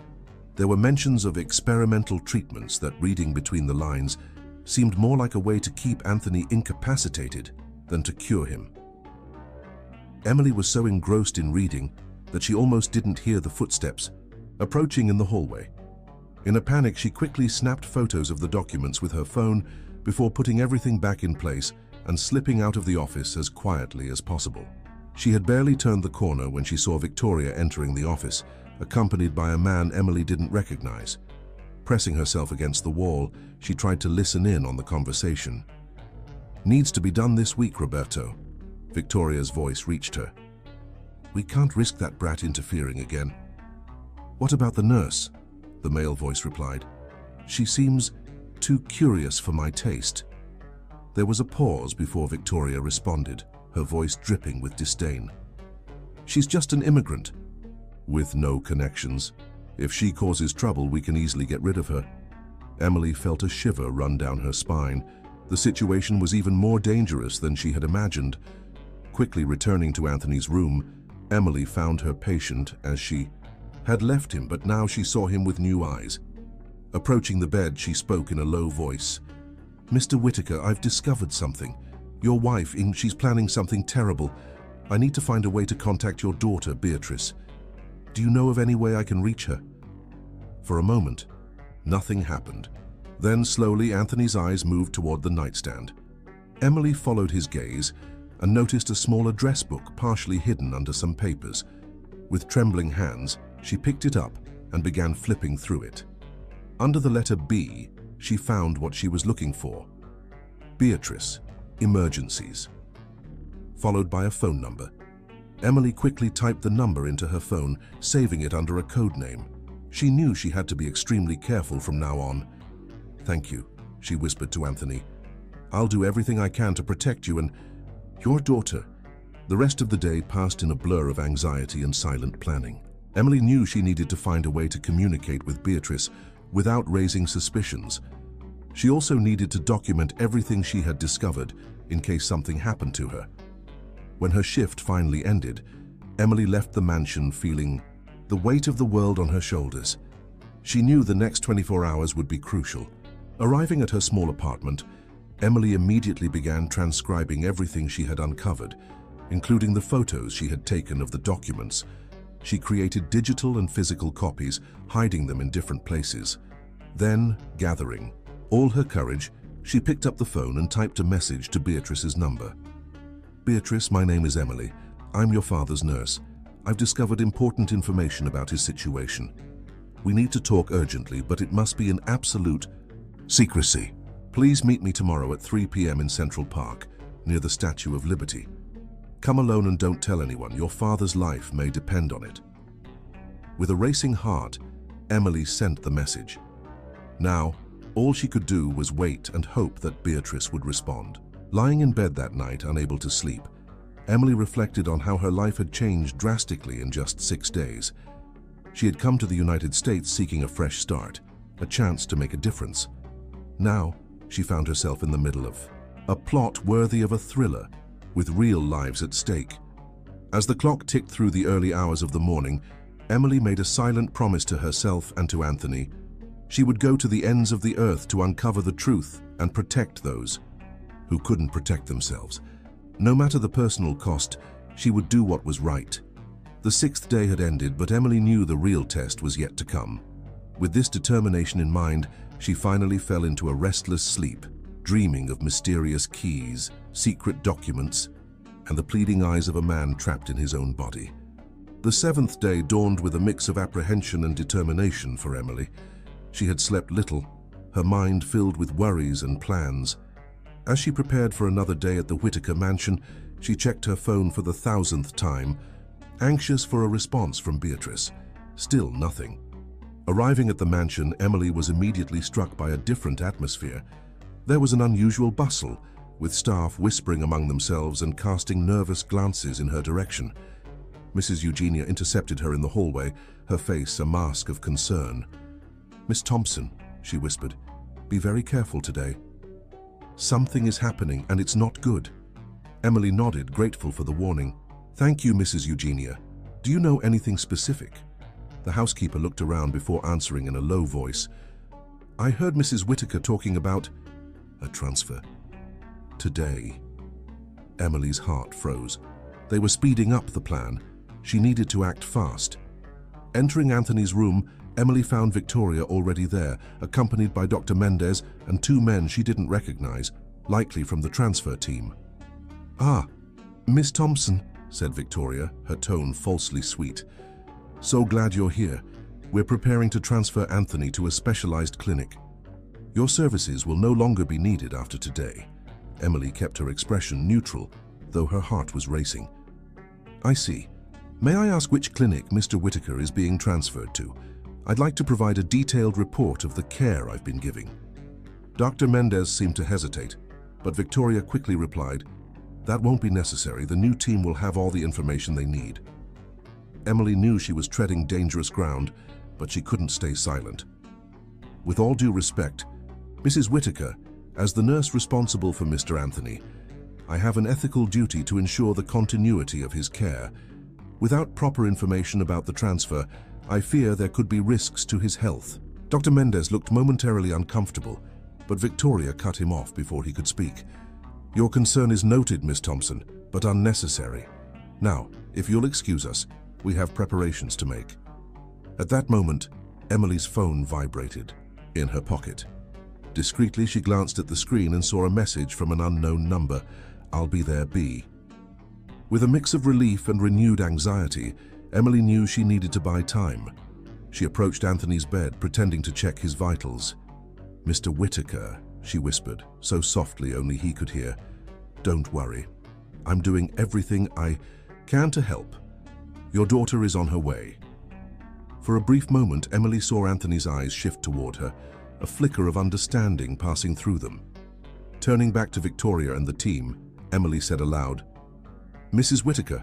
there were mentions of experimental treatments that, reading between the lines, seemed more like a way to keep Anthony incapacitated than to cure him. Emily was so engrossed in reading that she almost didn't hear the footsteps approaching in the hallway. In a panic, she quickly snapped photos of the documents with her phone before putting everything back in place and slipping out of the office as quietly as possible. She had barely turned the corner when she saw Victoria entering the office, accompanied by a man Emily didn't recognize. Pressing herself against the wall, she tried to listen in on the conversation. "Needs to be done this week, Roberto." Victoria's voice reached her. "We can't risk that brat interfering again." "What about the nurse?" the male voice replied. "She seems too curious for my taste." There was a pause before Victoria responded, her voice dripping with disdain. "She's just an immigrant." "With no connections. If she causes trouble, we can easily get rid of her." Emily felt a shiver run down her spine. The situation was even more dangerous than she had imagined. Quickly returning to Anthony's room, Emily found her patient as she had left him, but now she saw him with new eyes. Approaching the bed, she spoke in a low voice. "Mr. Whitaker, I've discovered something. Your wife, she's planning something terrible. I need to find a way to contact your daughter, Beatrice. Do you know of any way I can reach her?" For a moment, nothing happened. Then slowly, Anthony's eyes moved toward the nightstand. Emily followed his gaze and noticed a small address book partially hidden under some papers. With trembling hands, she picked it up and began flipping through it. Under the letter B, she found what she was looking for. Beatrice, emergencies. Followed by a phone number. Emily quickly typed the number into her phone, saving it under a code name. She knew she had to be extremely careful from now on. "Thank you," she whispered to Anthony. "I'll do everything I can to protect you and your daughter." The rest of the day passed in a blur of anxiety and silent planning. Emily knew she needed to find a way to communicate with Beatrice without raising suspicions. She also needed to document everything she had discovered in case something happened to her. When her shift finally ended, Emily left the mansion feeling the weight of the world on her shoulders. She knew the next 24 hours would be crucial. Arriving at her small apartment, Emily immediately began transcribing everything she had uncovered, including the photos she had taken of the documents. She created digital and physical copies, hiding them in different places. Then, gathering all her courage, she picked up the phone and typed a message to Beatrice's number. "Beatrice, my name is Emily. I'm your father's nurse. I've discovered important information about his situation. We need to talk urgently, but it must be in absolute secrecy. Please meet me tomorrow at 3 p.m. in Central Park, near the Statue of Liberty. Come alone and don't tell anyone. Your father's life may depend on it." With a racing heart, Emily sent the message. Now, all she could do was wait and hope that Beatrice would respond. Lying in bed that night, unable to sleep, Emily reflected on how her life had changed drastically in just 6 days. She had come to the United States seeking a fresh start, a chance to make a difference. Now, she found herself in the middle of a plot worthy of a thriller, with real lives at stake. As the clock ticked through the early hours of the morning, Emily made a silent promise to herself and to Anthony. She would go to the ends of the earth to uncover the truth and protect those who couldn't protect themselves. No matter the personal cost, she would do what was right. The 6th day had ended, but Emily knew the real test was yet to come. With this determination in mind, she finally fell into a restless sleep, dreaming of mysterious keys, secret documents, and the pleading eyes of a man trapped in his own body. The 7th day dawned with a mix of apprehension and determination for Emily. She had slept little, her mind filled with worries and plans. As she prepared for another day at the Whitaker mansion, she checked her phone for the 1000th time, anxious for a response from Beatrice. Still nothing. Arriving at the mansion, Emily was immediately struck by a different atmosphere. There was an unusual bustle, with staff whispering among themselves and casting nervous glances in her direction. Mrs. Eugenia intercepted her in the hallway, her face a mask of concern. "Miss Thompson," she whispered, "be very careful today. Something is happening and it's not good." Emily nodded, grateful for the warning. "Thank you, Mrs. Eugenia. Do you know anything specific?" The housekeeper looked around before answering in a low voice. "I heard Mrs. Whitaker talking about a transfer. Today." Emily's heart froze. They were speeding up the plan. She needed to act fast. Entering Anthony's room, Emily found Victoria already there, accompanied by Dr. Mendez and 2 men she didn't recognize, likely from the transfer team. "Ah, Miss Thompson," said Victoria, her tone falsely sweet. "So glad you're here. We're preparing to transfer Anthony to a specialized clinic. Your services will no longer be needed after today." Emily kept her expression neutral, though her heart was racing. "I see. May I ask which clinic Mr. Whitaker is being transferred to? I'd like to provide a detailed report of the care I've been giving." Dr. Mendez seemed to hesitate, but Victoria quickly replied, "That won't be necessary. The new team will have all the information they need." Emily knew she was treading dangerous ground, but she couldn't stay silent. "With all due respect, Mrs. Whitaker, as the nurse responsible for Mr. Anthony, I have an ethical duty to ensure the continuity of his care. Without proper information about the transfer, I fear there could be risks to his health." Dr. Mendez looked momentarily uncomfortable, but Victoria cut him off before he could speak. "Your concern is noted, Miss Thompson, but unnecessary. Now, if you'll excuse us, we have preparations to make." At that moment, Emily's phone vibrated in her pocket. Discreetly, she glanced at the screen and saw a message from an unknown number. "I'll be there, B." With a mix of relief and renewed anxiety, Emily knew she needed to buy time. She approached Anthony's bed, pretending to check his vitals. "Mr. Whitaker," she whispered, so softly only he could hear. "Don't worry. I'm doing everything I can to help. Your daughter is on her way." For a brief moment, Emily saw Anthony's eyes shift toward her, a flicker of understanding passing through them. Turning back to Victoria and the team, Emily said aloud, "Mrs. Whitaker,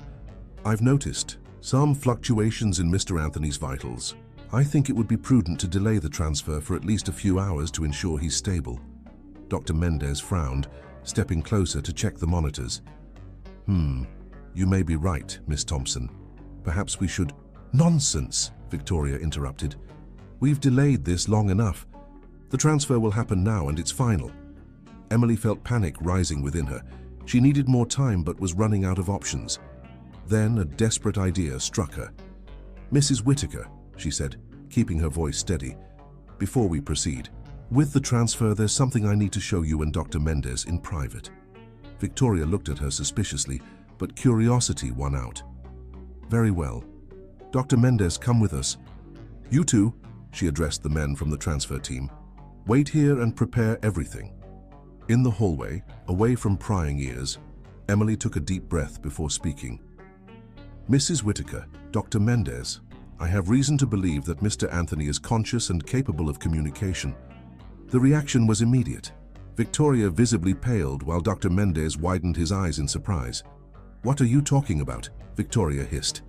I've noticed some fluctuations in Mr. Anthony's vitals. I think it would be prudent to delay the transfer for at least a few hours to ensure he's stable." Dr. Mendez frowned, stepping closer to check the monitors. You may be right, Miss Thompson. Perhaps we should—" "Nonsense," Victoria interrupted. "We've delayed this long enough. The transfer will happen now and it's final." Emily felt panic rising within her. She needed more time but was running out of options. Then a desperate idea struck her. "Mrs. Whitaker," she said, keeping her voice steady, "before we proceed, with the transfer there's something I need to show you and Dr. Mendez in private." Victoria looked at her suspiciously, but curiosity won out. "Very well. Dr. Mendez, come with us. You two," she addressed the men from the transfer team, "wait here and prepare everything." In the hallway, away from prying ears, Emily took a deep breath before speaking. "Mrs. Whitaker, Dr. Mendez, I have reason to believe that Mr. Anthony is conscious and capable of communication." The reaction was immediate. Victoria visibly paled while Dr. Mendez widened his eyes in surprise. "What are you talking about?" Victoria hissed.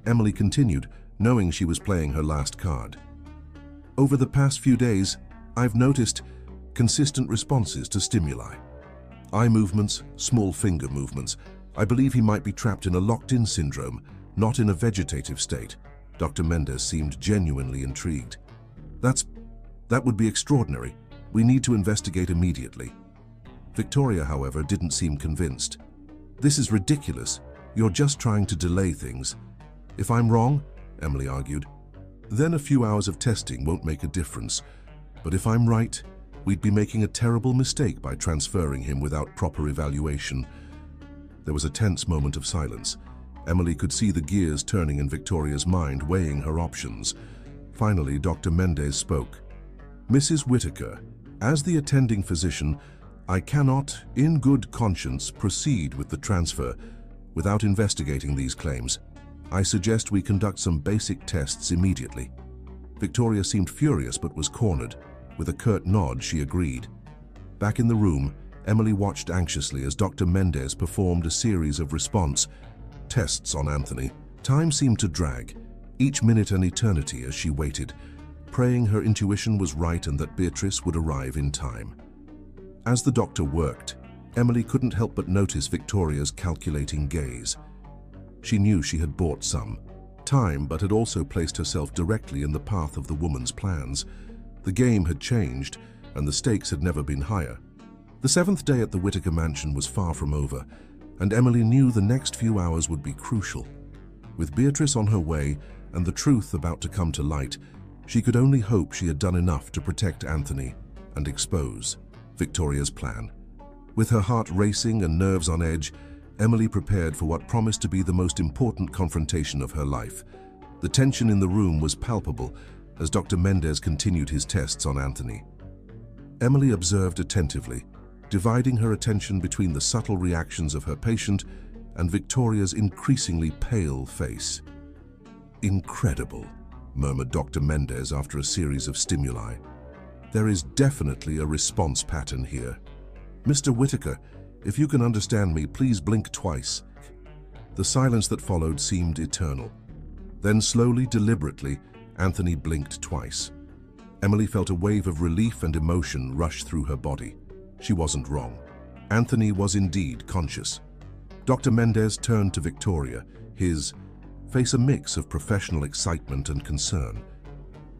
Emily continued, knowing she was playing her last card. "Over the past few days, I've noticed consistent responses to stimuli. Eye movements, small finger movements. I believe he might be trapped in a locked-in syndrome, not in a vegetative state." Dr. Mendez seemed genuinely intrigued. That would be extraordinary. We need to investigate immediately." Victoria, however, didn't seem convinced. "This is ridiculous. You're just trying to delay things." "If I'm wrong," Emily argued, "then a few hours of testing won't make a difference. But if I'm right, we'd be making a terrible mistake by transferring him without proper evaluation." There was a tense moment of silence. Emily could see the gears turning in Victoria's mind, weighing her options. Finally, Dr. Mendez spoke. "Mrs. Whitaker, as the attending physician, I cannot, in good conscience, proceed with the transfer without investigating these claims. I suggest we conduct some basic tests immediately." Victoria seemed furious but was cornered. With a curt nod, she agreed. Back in the room, Emily watched anxiously as Dr. Mendez performed a series of response tests on Anthony. Time seemed to drag, each minute an eternity as she waited, praying her intuition was right and that Beatrice would arrive in time. As the doctor worked, Emily couldn't help but notice Victoria's calculating gaze. She knew she had bought some time, but had also placed herself directly in the path of the woman's plans. The game had changed, and the stakes had never been higher. The 7th day at the Whitaker mansion was far from over, and Emily knew the next few hours would be crucial. With Beatrice on her way and the truth about to come to light, she could only hope she had done enough to protect Anthony and expose Victoria's plan. With her heart racing and nerves on edge, Emily prepared for what promised to be the most important confrontation of her life. The tension in the room was palpable as Dr. Mendez continued his tests on Anthony. Emily observed attentively, dividing her attention between the subtle reactions of her patient and Victoria's increasingly pale face. "Incredible," murmured Dr. Mendez after a series of stimuli. There is definitely a response pattern here. Mr. Whitaker, if you can understand me, please blink twice. The silence that followed seemed eternal. Then slowly, deliberately, Anthony blinked twice. Emily felt a wave of relief and emotion rush through her body. She wasn't wrong. Anthony was indeed conscious. Dr. Mendez turned to Victoria, his face a mix of professional excitement and concern.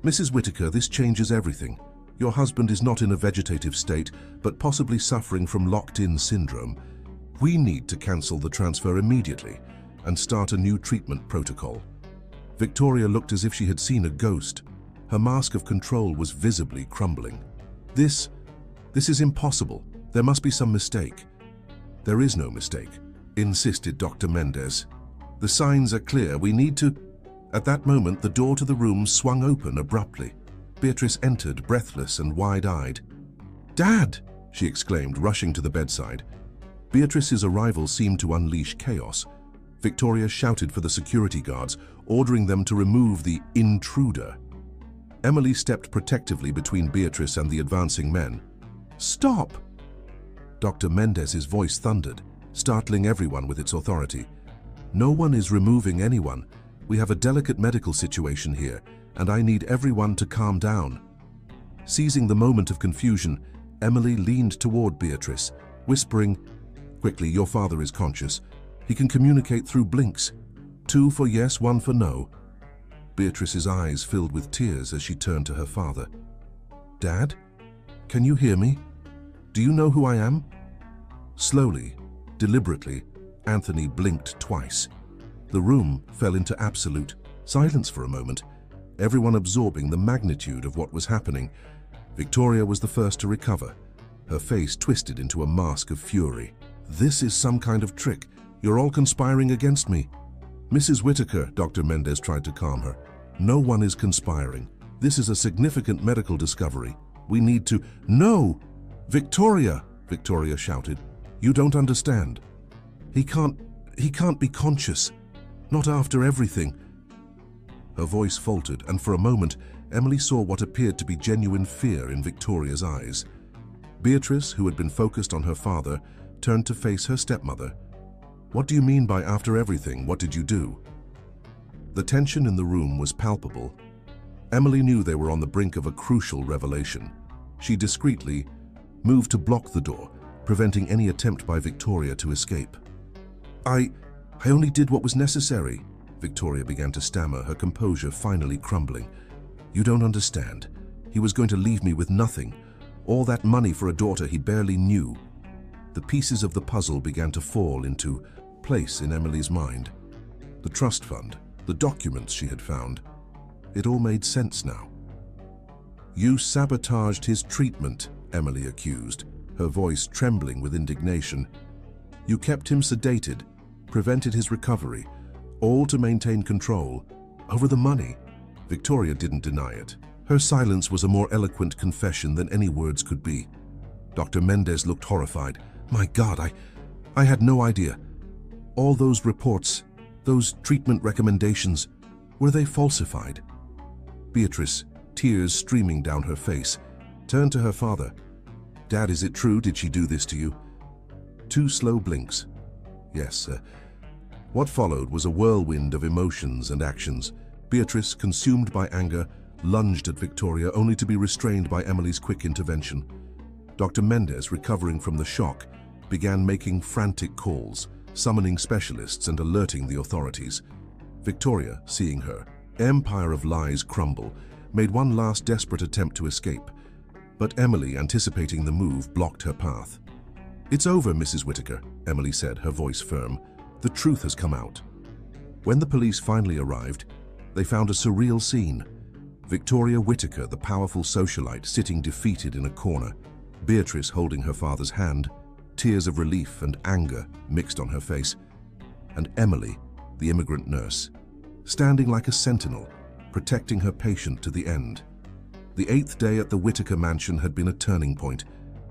Mrs. Whitaker, this changes everything. Your husband is not in a vegetative state, but possibly suffering from locked-in syndrome. We need to cancel the transfer immediately and start a new treatment protocol. Victoria looked as if she had seen a ghost. Her mask of control was visibly crumbling. This is impossible. There must be some mistake. There is no mistake, insisted Dr. Mendez. The signs are clear. We need to... At that moment, the door to the room swung open abruptly. Beatrice entered, breathless and wide-eyed. "Dad!" she exclaimed, rushing to the bedside. Beatrice's arrival seemed to unleash chaos. Victoria shouted for the security guards, ordering them to remove the intruder. Emily stepped protectively between Beatrice and the advancing men. "Stop!" Dr. Mendez's voice thundered, startling everyone with its authority. "No one is removing anyone. We have a delicate medical situation here, and I need everyone to calm down." Seizing the moment of confusion, Emily leaned toward Beatrice, whispering, "Quickly, your father is conscious. He can communicate through blinks. 2 for yes, 1 for no." Beatrice's eyes filled with tears as she turned to her father. "Dad, can you hear me? Do you know who I am?" Slowly, deliberately, Anthony blinked twice. The room fell into absolute silence for a moment, everyone absorbing the magnitude of what was happening. Victoria was the first to recover, her face twisted into a mask of fury. "This is some kind of trick. You're all conspiring against me." "Mrs. Whitaker," Dr. Mendez tried to calm her. "No one is conspiring. This is a significant medical discovery. We need to—" "No! Victoria!" Victoria shouted. "You don't understand. He can't be conscious. Not after everything." Her voice faltered, and for a moment, Emily saw what appeared to be genuine fear in Victoria's eyes. Beatrice, who had been focused on her father, turned to face her stepmother. "What do you mean by after everything? What did you do?" The tension in the room was palpable. Emily knew they were on the brink of a crucial revelation. She discreetly moved to block the door, preventing any attempt by Victoria to escape. I only did what was necessary," Victoria began to stammer, her composure finally crumbling. "You don't understand. He was going to leave me with nothing. All that money for a daughter he barely knew." The pieces of the puzzle began to fall into place in Emily's mind. The trust fund, the documents she had found. It all made sense now. "You sabotaged his treatment," Emily accused, her voice trembling with indignation. "You kept him sedated, prevented his recovery, all to maintain control over the money." Victoria didn't deny it. Her silence was a more eloquent confession than any words could be. Dr. Mendez looked horrified. "My God, I had no idea. All those reports, those treatment recommendations, were they falsified?" Beatrice, tears streaming down her face, turned to her father. "Dad, is it true? Did she do this to you?" 2 slow blinks. "Yes, What followed was a whirlwind of emotions and actions. Beatrice, consumed by anger, lunged at Victoria, only to be restrained by Emily's quick intervention. Dr. Mendez, recovering from the shock, began making frantic calls, summoning specialists and alerting the authorities. Victoria, seeing her empire of lies crumble, made one last desperate attempt to escape. But Emily, anticipating the move, blocked her path. "It's over, Mrs. Whitaker," Emily said, her voice firm. "The truth has come out." When the police finally arrived, they found a surreal scene. Victoria Whitaker, the powerful socialite, sitting defeated in a corner, Beatrice holding her father's hand, tears of relief and anger mixed on her face, and Emily, the immigrant nurse, standing like a sentinel, protecting her patient to the end. The 8th day at the Whitaker mansion had been a turning point.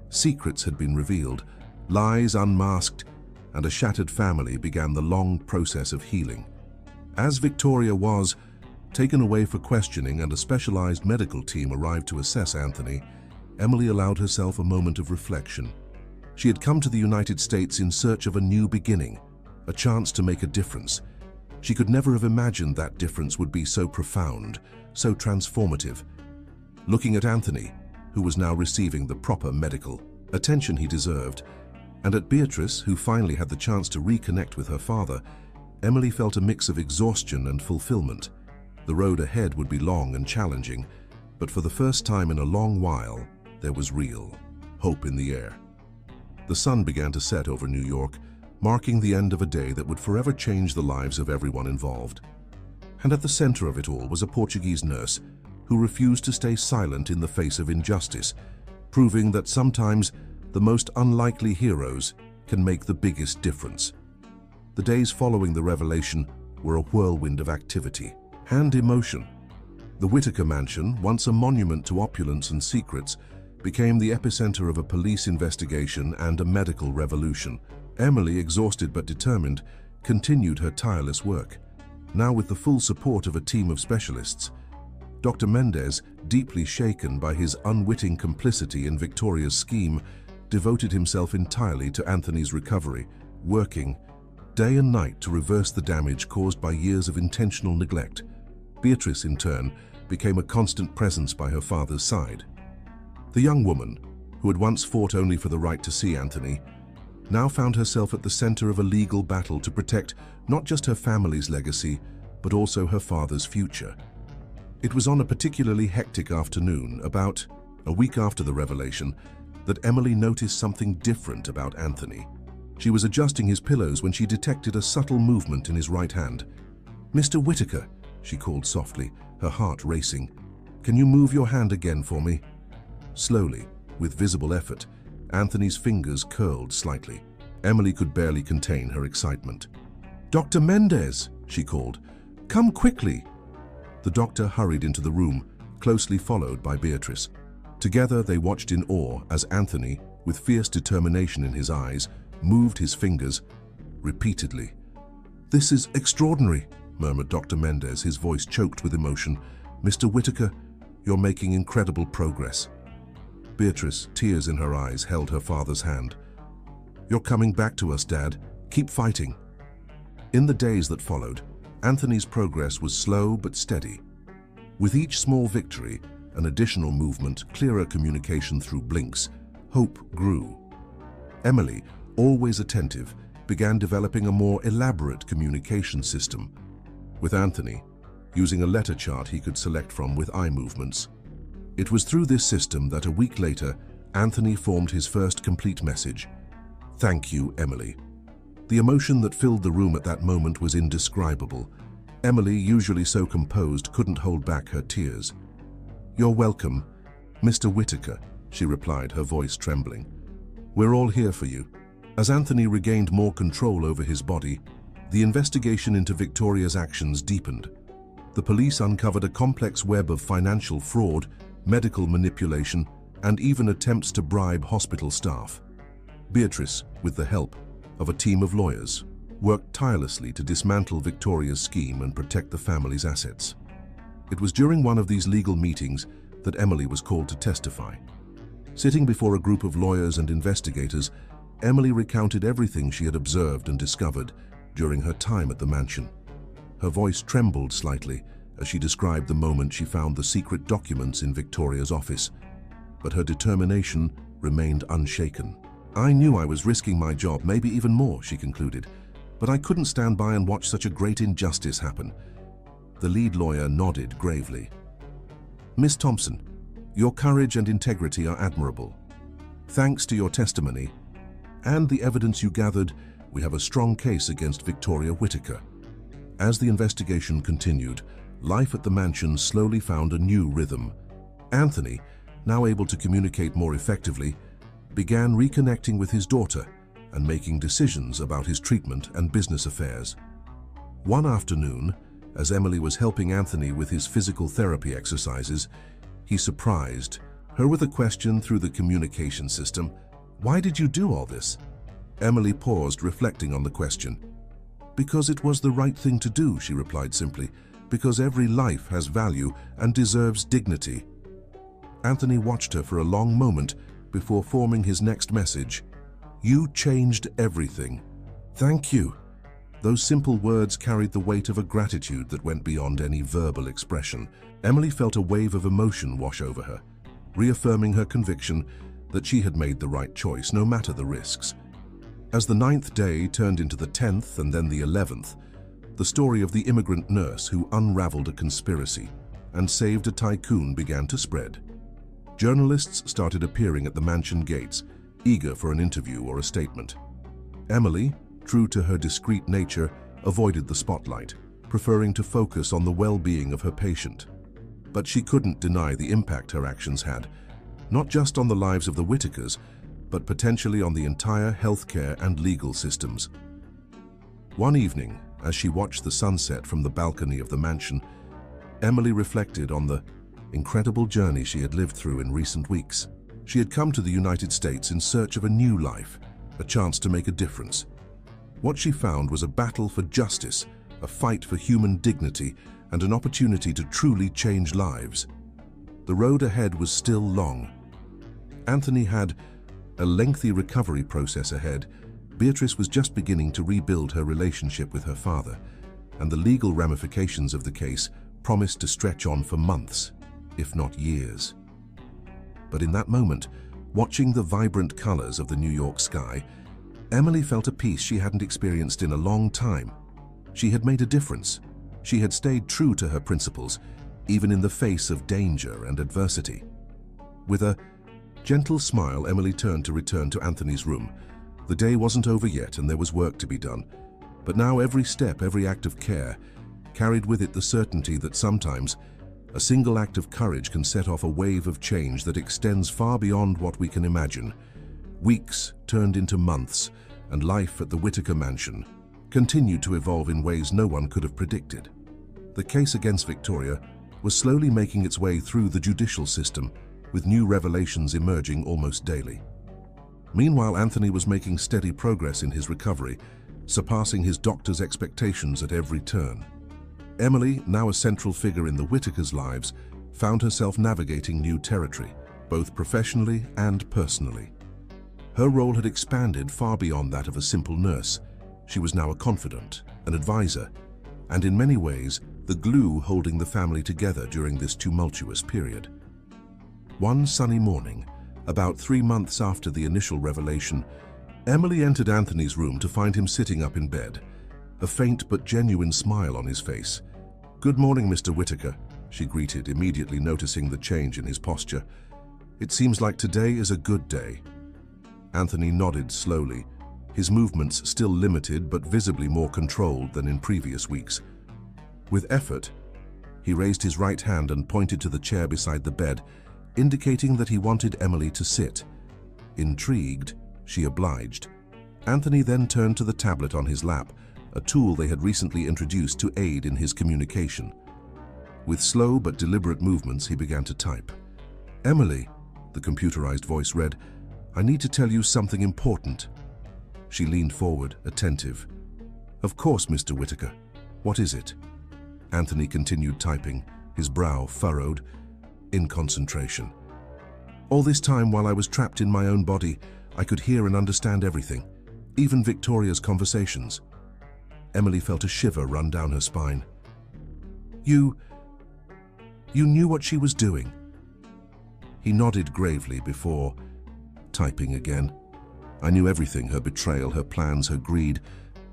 Secrets had been revealed, lies unmasked, and a shattered family began the long process of healing. As Victoria was taken away for questioning and a specialized medical team arrived to assess Anthony, Emily allowed herself a moment of reflection. She had come to the United States in search of a new beginning, a chance to make a difference. She could never have imagined that difference would be so profound, so transformative. Looking at Anthony, who was now receiving the proper medical attention he deserved, and at Beatrice, who finally had the chance to reconnect with her father, Emily felt a mix of exhaustion and fulfillment. The road ahead would be long and challenging, but for the first time in a long while, there was real hope in the air. The sun began to set over New York, marking the end of a day that would forever change the lives of everyone involved. And at the center of it all was a Portuguese nurse who refused to stay silent in the face of injustice, proving that sometimes the most unlikely heroes can make the biggest difference. The days following the revelation were a whirlwind of activity and emotion. The Whitaker mansion, once a monument to opulence and secrets, became the epicenter of a police investigation and a medical revolution. Emily, exhausted but determined, continued her tireless work, now with the full support of a team of specialists. Dr. Mendez, deeply shaken by his unwitting complicity in Victoria's scheme, devoted himself entirely to Anthony's recovery, working day and night to reverse the damage caused by years of intentional neglect. Beatrice, in turn, became a constant presence by her father's side. The young woman, who had once fought only for the right to see Anthony, now found herself at the center of a legal battle to protect not just her family's legacy, but also her father's future. It was on a particularly hectic afternoon, about a week after the revelation, that Emily noticed something different about Anthony. She was adjusting his pillows when she detected a subtle movement in his right hand. "Mr. Whitaker," she called softly, her heart racing. "Can you move your hand again for me?" Slowly, with visible effort, Anthony's fingers curled slightly. Emily could barely contain her excitement. "Dr. Mendez," she called. "Come quickly." The doctor hurried into the room, closely followed by Beatrice. Together they watched in awe as Anthony, with fierce determination in his eyes, moved his fingers repeatedly. "This is extraordinary," murmured Dr. Mendez, his voice choked with emotion. "Mr. Whitaker, you're making incredible progress." Beatrice, tears in her eyes, held her father's hand. "You're coming back to us, Dad. Keep fighting." In the days that followed, Anthony's progress was slow but steady. With each small victory, an additional movement, clearer communication through blinks, hope grew. Emily, always attentive, began developing a more elaborate communication system. With Anthony, using a letter chart he could select from with eye movements. It was through this system that a week later, Anthony formed his first complete message. "Thank you, Emily." The emotion that filled the room at that moment was indescribable. Emily, usually so composed, couldn't hold back her tears. "You're welcome, Mr. Whitaker," she replied, her voice trembling. "We're all here for you." As Anthony regained more control over his body, the investigation into Victoria's actions deepened. The police uncovered a complex web of financial fraud, medical manipulation, and even attempts to bribe hospital staff. Beatrice, with the help of a team of lawyers, worked tirelessly to dismantle Victoria's scheme and protect the family's assets. It was during one of these legal meetings that Emily was called to testify. Sitting before a group of lawyers and investigators, Emily recounted everything she had observed and discovered during her time at the mansion. Her voice trembled slightly as she described the moment she found the secret documents in Victoria's office, but her determination remained unshaken. "I knew I was risking my job, maybe even more," she concluded, "but I couldn't stand by and watch such a great injustice happen." The lead lawyer nodded gravely. "Miss Thompson, your courage and integrity are admirable. Thanks to your testimony and the evidence you gathered, we have a strong case against Victoria Whitaker." As the investigation continued, life at the mansion slowly found a new rhythm. Anthony, now able to communicate more effectively, began reconnecting with his daughter and making decisions about his treatment and business affairs. One afternoon, as Emily was helping Anthony with his physical therapy exercises, he surprised her with a question through the communication system. "Why did you do all this?" Emily paused, reflecting on the question. "Because it was the right thing to do," she replied simply. "Because every life has value and deserves dignity." Anthony watched her for a long moment before forming his next message. "You changed everything. Thank you." Those simple words carried the weight of a gratitude that went beyond any verbal expression. Emily felt a wave of emotion wash over her, reaffirming her conviction that she had made the right choice, no matter the risks. As the 9th day turned into the 10th and then the 11th, the story of the immigrant nurse who unraveled a conspiracy and saved a tycoon began to spread. Journalists started appearing at the mansion gates, eager for an interview or a statement. Emily, true to her discreet nature, avoided the spotlight, preferring to focus on the well-being of her patient. But she couldn't deny the impact her actions had, not just on the lives of the Whitakers, but potentially on the entire healthcare and legal systems. One evening, as she watched the sunset from the balcony of the mansion, Emily reflected on the incredible journey she had lived through in recent weeks. She had come to the United States in search of a new life, a chance to make a difference. What she found was a battle for justice, a fight for human dignity, and an opportunity to truly change lives. The road ahead was still long. Anthony had a lengthy recovery process ahead. Beatrice was just beginning to rebuild her relationship with her father, and the legal ramifications of the case promised to stretch on for months, if not years. But in that moment, watching the vibrant colors of the New York sky, Emily felt a peace she hadn't experienced in a long time. She had made a difference. She had stayed true to her principles, even in the face of danger and adversity. With a gentle smile, Emily turned to return to Anthony's room. The day wasn't over yet and there was work to be done. But now every step, every act of care, carried with it the certainty that sometimes a single act of courage can set off a wave of change that extends far beyond what we can imagine. Weeks turned into months, and life at the Whitaker mansion continued to evolve in ways no one could have predicted. The case against Victoria was slowly making its way through the judicial system, with new revelations emerging almost daily. Meanwhile, Anthony was making steady progress in his recovery, surpassing his doctor's expectations at every turn. Emily, now a central figure in the Whitakers' lives, found herself navigating new territory, both professionally and personally. Her role had expanded far beyond that of a simple nurse. She was now a confidant, an advisor, and in many ways, the glue holding the family together during this tumultuous period. One sunny morning, about 3 months after the initial revelation, Emily entered Anthony's room to find him sitting up in bed, a faint but genuine smile on his face. "Good morning, Mr. Whitaker," she greeted, immediately noticing the change in his posture. "It seems like today is a good day." Anthony nodded slowly, his movements still limited but visibly more controlled than in previous weeks. With effort, he raised his right hand and pointed to the chair beside the bed, indicating that he wanted Emily to sit. Intrigued, she obliged. Anthony then turned to the tablet on his lap, a tool they had recently introduced to aid in his communication. With slow but deliberate movements, he began to type. "Emily," the computerized voice read, "I need to tell you something important." She leaned forward, attentive. "Of course, Mr. Whitaker. What is it?" Anthony continued typing, his brow furrowed, in concentration. "All this time, while I was trapped in my own body, I could hear and understand everything, even Victoria's conversations." Emily felt a shiver run down her spine. You knew what she was doing?" He nodded gravely before typing again. "I knew everything, her betrayal, her plans, her greed,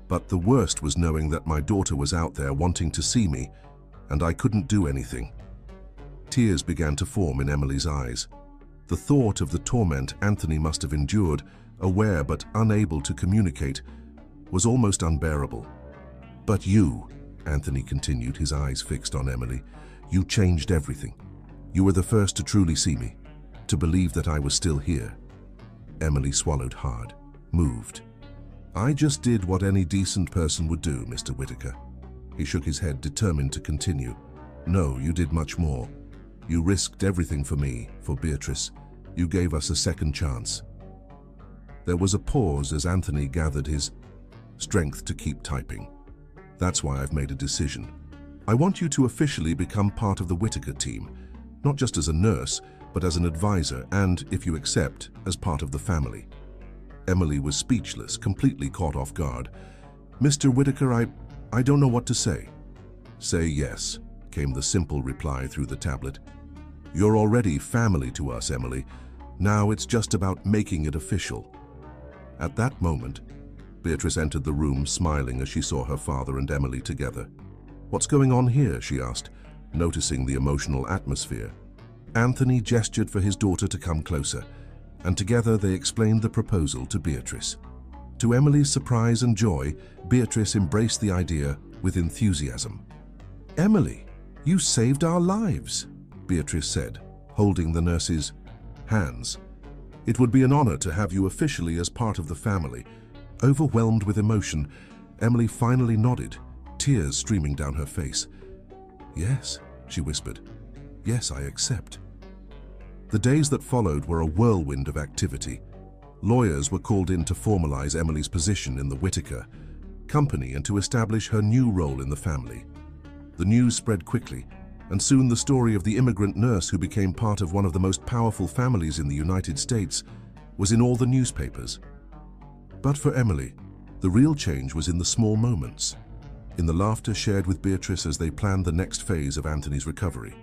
but the worst was knowing that my daughter was out there wanting to see me, and I couldn't do anything." Tears began to form in Emily's eyes. The thought of the torment Anthony must have endured, aware but unable to communicate, was almost unbearable. "But you," Anthony continued, his eyes fixed on Emily, "you changed everything. You were the first to truly see me, to believe that I was still here." Emily swallowed hard, moved. "I just did what any decent person would do, Mr. Whitaker." He shook his head, determined to continue. "No, you did much more. You risked everything for me, for Beatrice. You gave us a second chance." There was a pause as Anthony gathered his strength to keep typing. "That's why I've made a decision. I want you to officially become part of the Whitaker team, not just as a nurse, but as an advisor and, if you accept, as part of the family. Emily was speechless, completely caught off guard. "Mr. Whitaker, I don't know what to say." "Say yes," came the simple reply through the tablet. "You're already family to us, Emily. Now it's just about making it official." At that moment, Beatrice entered the room, smiling as she saw her father and Emily together. "What's going on here?" she asked, noticing the emotional atmosphere. Anthony gestured for his daughter to come closer, and together they explained the proposal to Beatrice. To Emily's surprise and joy, Beatrice embraced the idea with enthusiasm. "Emily, you saved our lives," Beatrice said, holding the nurse's hands. "It would be an honor to have you officially as part of the family." Overwhelmed with emotion, Emily finally nodded, tears streaming down her face. "Yes," she whispered. "Yes, I accept." The days that followed were a whirlwind of activity. Lawyers were called in to formalize Emily's position in the Whitaker company and to establish her new role in the family. The news spread quickly, and soon the story of the immigrant nurse who became part of one of the most powerful families in the United States was in all the newspapers. But for Emily, the real change was in the small moments, in the laughter shared with Beatrice as they planned the next phase of Anthony's recovery,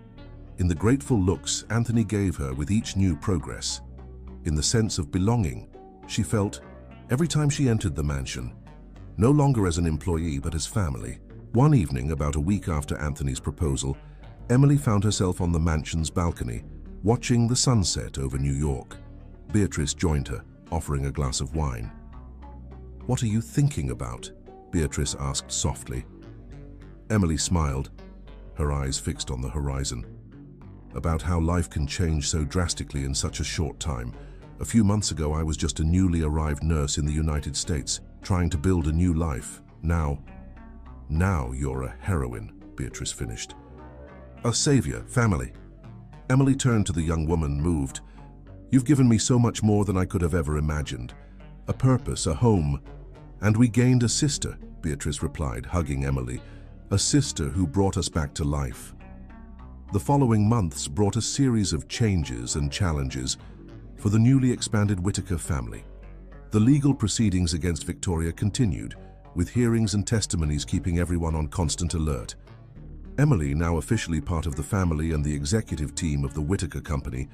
in the grateful looks Anthony gave her with each new progress, in the sense of belonging she felt every time she entered the mansion, no longer as an employee but as family. One evening, about a week after Anthony's proposal, Emily found herself on the mansion's balcony, watching the sunset over New York. Beatrice joined her, offering a glass of wine. "What are you thinking about?" Beatrice asked softly. Emily smiled, her eyes fixed on the horizon. "About how life can change so drastically in such a short time. A few months ago, I was just a newly arrived nurse in the United States, trying to build a new life. Now you're a heroine," Beatrice finished. "A savior, family." Emily turned to the young woman, moved. "You've given me so much more than I could have ever imagined. A purpose, a home. And we gained a sister," Beatrice replied, hugging Emily. "A sister who brought us back to life." The following months brought a series of changes and challenges for the newly expanded Whitaker family. The legal proceedings against Victoria continued, with hearings and testimonies keeping everyone on constant alert. Emily, now officially part of the family and the executive team of the Whitaker company,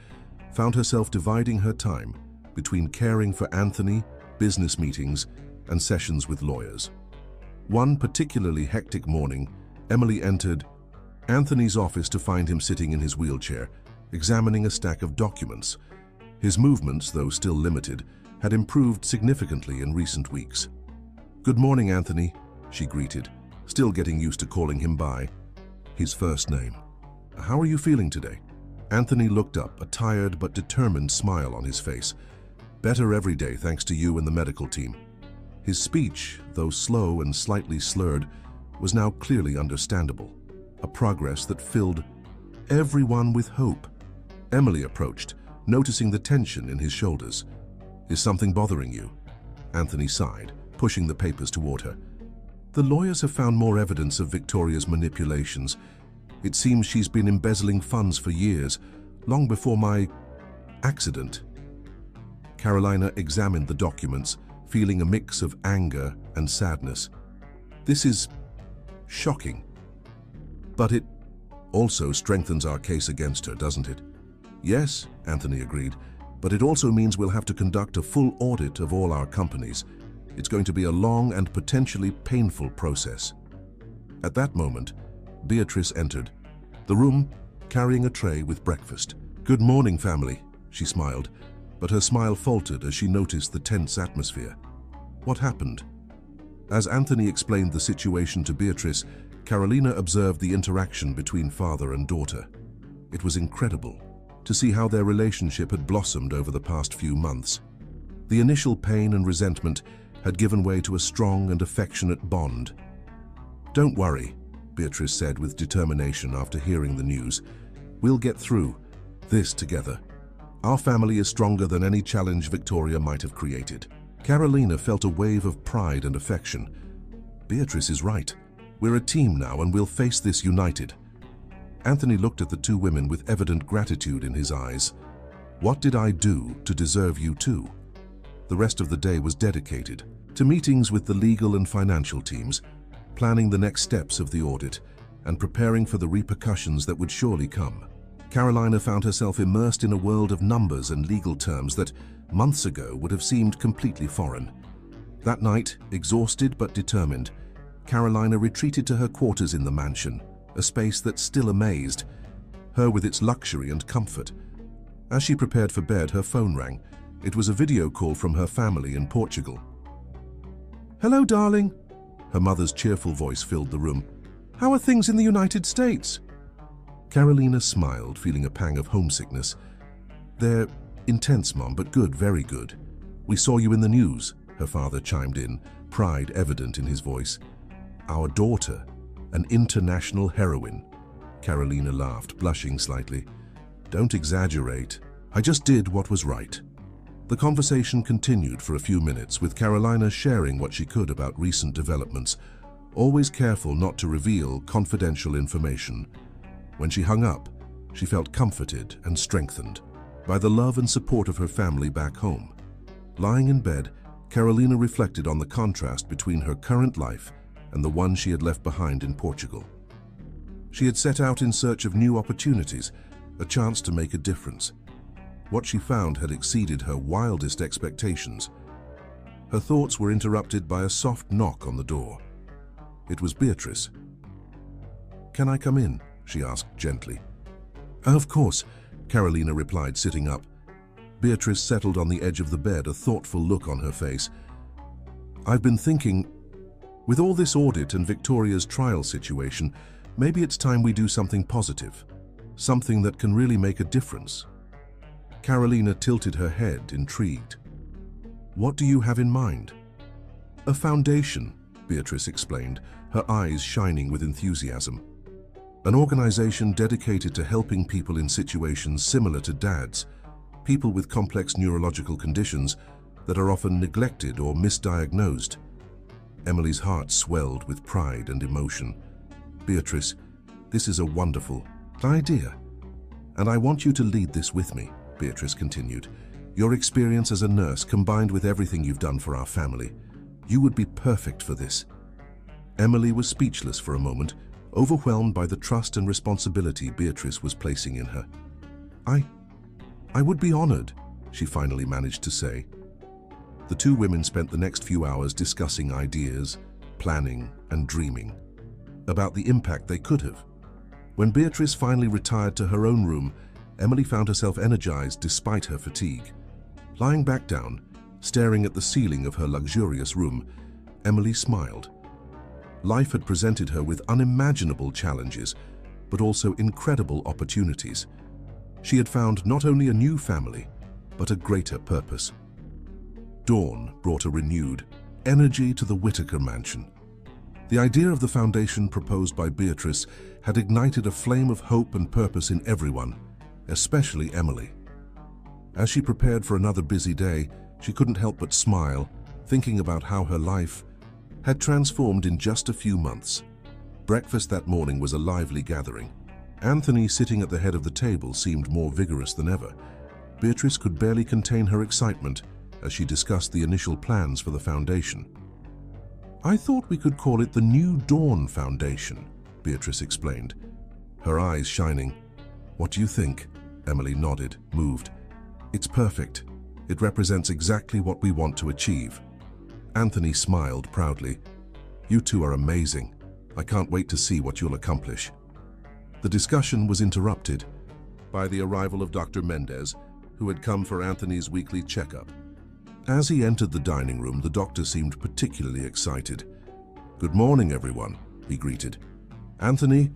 found herself dividing her time between caring for Anthony, business meetings, and sessions with lawyers. One particularly hectic morning, Emily entered Anthony's office to find him sitting in his wheelchair, examining a stack of documents. His movements, though still limited, had improved significantly in recent weeks. "Good morning, Anthony," she greeted, still getting used to calling him by his first name. "How are you feeling today?" Anthony looked up, a tired but determined smile on his face. "Better every day, thanks to you and the medical team." His speech, though slow and slightly slurred, was now clearly understandable, a progress that filled everyone with hope. Emily approached, noticing the tension in his shoulders. "Is something bothering you?" Anthony sighed, pushing the papers toward her. "The lawyers have found more evidence of Victoria's manipulations. It seems she's been embezzling funds for years, long before my accident." Carolina examined the documents, feeling a mix of anger and sadness. "This is shocking. But it also strengthens our case against her, doesn't it?" "Yes," Anthony agreed, "but it also means we'll have to conduct a full audit of all our companies. It's going to be a long and potentially painful process." At that moment, Beatrice entered the room, carrying a tray with breakfast. "Good morning, family," she smiled, but her smile faltered as she noticed the tense atmosphere. What happened? As Anthony explained the situation to Beatrice, Carolina observed the interaction between father and daughter. It was incredible to see how their relationship had blossomed over the past few months. The initial pain and resentment had given way to a strong and affectionate bond. "Don't worry," Beatrice said with determination after hearing the news. "We'll get through this together. Our family is stronger than any challenge Victoria might have created." Carolina felt a wave of pride and affection. "Beatrice is right. We're a team now and we'll face this united." Anthony looked at the two women with evident gratitude in his eyes. What did I do to deserve you too? The rest of the day was dedicated to meetings with the legal and financial teams, planning the next steps of the audit, and preparing for the repercussions that would surely come. Carolina found herself immersed in a world of numbers and legal terms that, months ago, would have seemed completely foreign. That night, exhausted but determined, Carolina retreated to her quarters in the mansion, a space that still amazed her with its luxury and comfort. As she prepared for bed, her phone rang. It was a video call from her family in Portugal. "Hello, darling." Her mother's cheerful voice filled the room. "How are things in the United States?" Carolina smiled, feeling a pang of homesickness. "They're intense, Mom, but good, very good. We saw you in the news," her father chimed in, pride evident in his voice. "Our daughter, an international heroine." Carolina laughed, blushing slightly. "Don't exaggerate. I just did what was right." The conversation continued for a few minutes, with Carolina sharing what she could about recent developments, always careful not to reveal confidential information. When she hung up, she felt comforted and strengthened by the love and support of her family back home. Lying in bed, Carolina reflected on the contrast between her current life and the one she had left behind in Portugal. She had set out in search of new opportunities, a chance to make a difference. What she found had exceeded her wildest expectations. Her thoughts were interrupted by a soft knock on the door. It was Beatrice. "Can I come in?" she asked gently. "Of course," Carolina replied, sitting up. Beatrice settled on the edge of the bed, a thoughtful look on her face. "I've been thinking, with all this audit and Victoria's trial situation, maybe it's time we do something positive, something that can really make a difference." Carolina tilted her head, intrigued. "What do you have in mind?" "A foundation," Beatrice explained, her eyes shining with enthusiasm. "An organization dedicated to helping people in situations similar to Dad's, people with complex neurological conditions that are often neglected or misdiagnosed." Emily's heart swelled with pride and emotion. "Beatrice, this is a wonderful idea, and I want you to lead this with me," Beatrice continued. "Your experience as a nurse combined with everything you've done for our family, you would be perfect for this." Emily was speechless for a moment, overwhelmed by the trust and responsibility Beatrice was placing in her. I would be honored," she finally managed to say. The two women spent the next few hours discussing ideas, planning, and dreaming about the impact they could have. When Beatrice finally retired to her own room, Emily found herself energized despite her fatigue. Lying back down, staring at the ceiling of her luxurious room, Emily smiled. Life had presented her with unimaginable challenges, but also incredible opportunities. She had found not only a new family, but a greater purpose. Dawn brought a renewed energy to the Whitaker mansion. The idea of the foundation proposed by Beatrice had ignited a flame of hope and purpose in everyone, especially Emily. As she prepared for another busy day, she couldn't help but smile, thinking about how her life had transformed in just a few months. Breakfast that morning was a lively gathering. Anthony, sitting at the head of the table, seemed more vigorous than ever. Beatrice could barely contain her excitement as she discussed the initial plans for the foundation. "I thought we could call it the New Dawn Foundation," Beatrice explained, her eyes shining. "What do you think?" Emily nodded, moved. "It's perfect. It represents exactly what we want to achieve." Anthony smiled proudly. "You two are amazing. I can't wait to see what you'll accomplish." The discussion was interrupted by the arrival of Dr. Mendez, who had come for Anthony's weekly checkup. As he entered the dining room, the doctor seemed particularly excited. "Good morning, everyone," he greeted. "Anthony,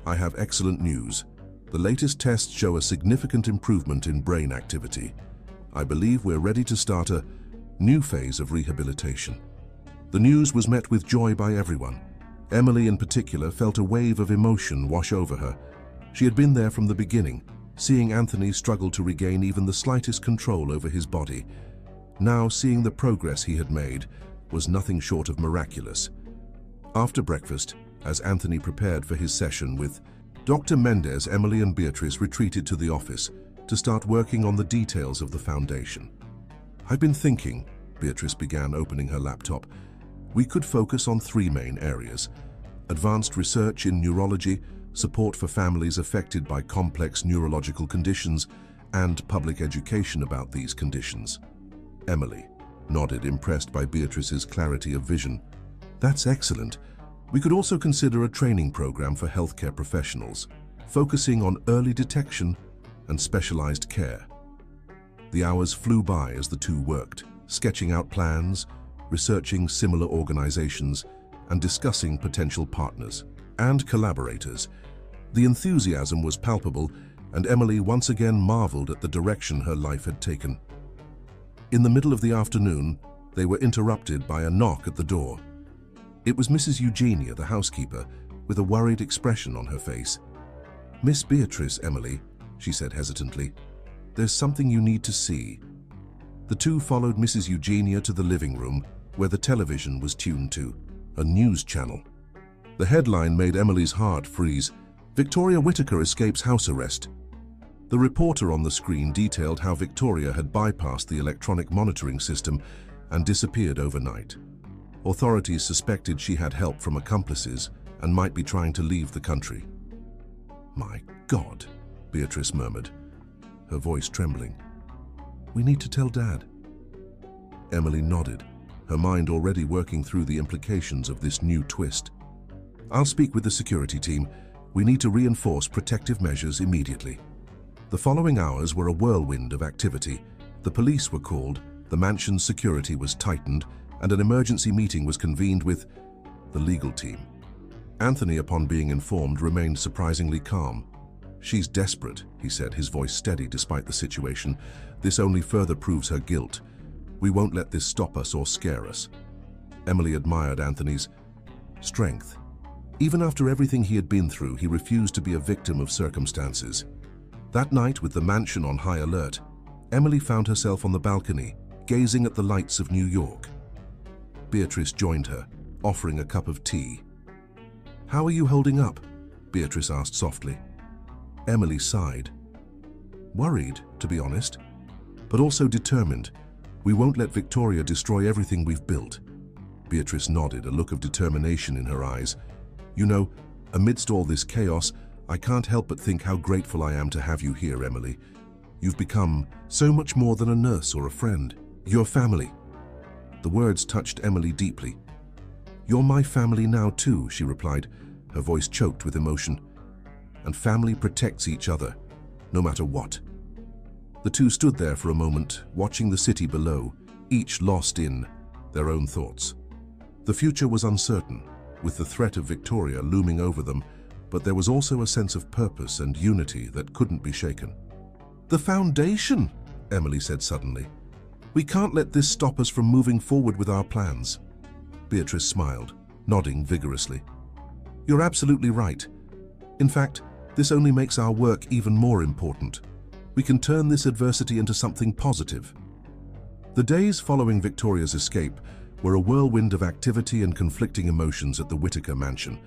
I have excellent news. The latest tests show a significant improvement in brain activity. I believe we're ready to start a new phase of rehabilitation." The news was met with joy by everyone. Emily in particular felt a wave of emotion wash over her. She had been there from the beginning, seeing Anthony struggle to regain even the slightest control over his body. Now, seeing the progress he had made was nothing short of miraculous. After breakfast, as Anthony prepared for his session with Dr. Mendez, Emily and Beatrice retreated to the office to start working on the details of the foundation. "I've been thinking," Beatrice began, opening her laptop, "we could focus on three main areas: advanced research in neurology, support for families affected by complex neurological conditions, and public education about these conditions." Emily nodded, impressed by Beatrice's clarity of vision. "That's excellent. We could also consider a training program for healthcare professionals, focusing on early detection and specialized care." The hours flew by as the two worked, sketching out plans, researching similar organizations, and discussing potential partners and collaborators. The enthusiasm was palpable, and Emily once again marveled at the direction her life had taken. In the middle of the afternoon, they were interrupted by a knock at the door. It was Mrs. Eugenia, the housekeeper, with a worried expression on her face. "Miss Beatrice, Emily," she said hesitantly, "there's something you need to see." The two followed Mrs. Eugenia to the living room, where the television was tuned to, a news channel. The headline made Emily's heart freeze: "Victoria Whittaker escapes house arrest." The reporter on the screen detailed how Victoria had bypassed the electronic monitoring system and disappeared overnight. Authorities suspected she had help from accomplices and might be trying to leave the country. "My God," Beatrice murmured, her voice trembling. "We need to tell Dad." Emily nodded, her mind already working through the implications of this new twist. "I'll speak with the security team. We need to reinforce protective measures immediately." The following hours were a whirlwind of activity. The police were called, the mansion's security was tightened, and an emergency meeting was convened with the legal team. Anthony, upon being informed, remained surprisingly calm. "She's desperate," he said, his voice steady despite the situation. "This only further proves her guilt. We won't let this stop us or scare us." Emily admired Anthony's strength. Even after everything he had been through, he refused to be a victim of circumstances. That night, with the mansion on high alert, Emily found herself on the balcony, gazing at the lights of New York. Beatrice joined her, offering a cup of tea. "How are you holding up?" Beatrice asked softly. Emily sighed. "Worried, to be honest, but also determined. We won't let Victoria destroy everything we've built." Beatrice nodded, a look of determination in her eyes. "You know, amidst all this chaos, I can't help but think how grateful I am to have you here, Emily. You've become so much more than a nurse or a friend. You're family." The words touched Emily deeply. "You're my family now too," she replied, her voice choked with emotion. "And family protects each other, no matter what." The two stood there for a moment, watching the city below, each lost in their own thoughts. The future was uncertain, with the threat of Victoria looming over them, but there was also a sense of purpose and unity that couldn't be shaken. "The foundation," Emily said suddenly. "We can't let this stop us from moving forward with our plans." Beatrice smiled, nodding vigorously. "You're absolutely right. In fact, this only makes our work even more important. We can turn this adversity into something positive." The days following Victoria's escape were a whirlwind of activity and conflicting emotions at the Whittaker mansion.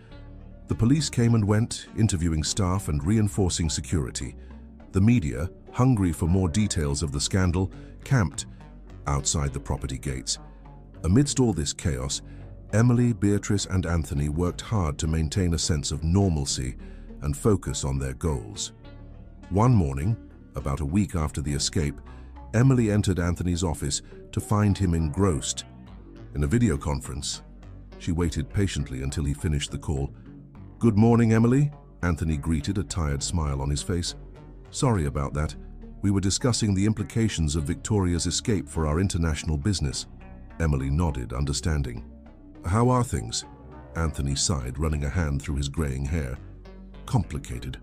The police came and went, interviewing staff and reinforcing security. The media, hungry for more details of the scandal, camped outside the property gates. Amidst all this chaos, Emily, Beatrice, and Anthony worked hard to maintain a sense of normalcy and focus on their goals. One morning, about a week after the escape, Emily entered Anthony's office to find him engrossed in a video conference. She waited patiently until he finished the call. "Good morning, Emily," Anthony greeted, a tired smile on his face. "Sorry about that. We were discussing the implications of Victoria's escape for our international business." Emily nodded, understanding. "How are things?" Anthony sighed, running a hand through his graying hair. "Complicated.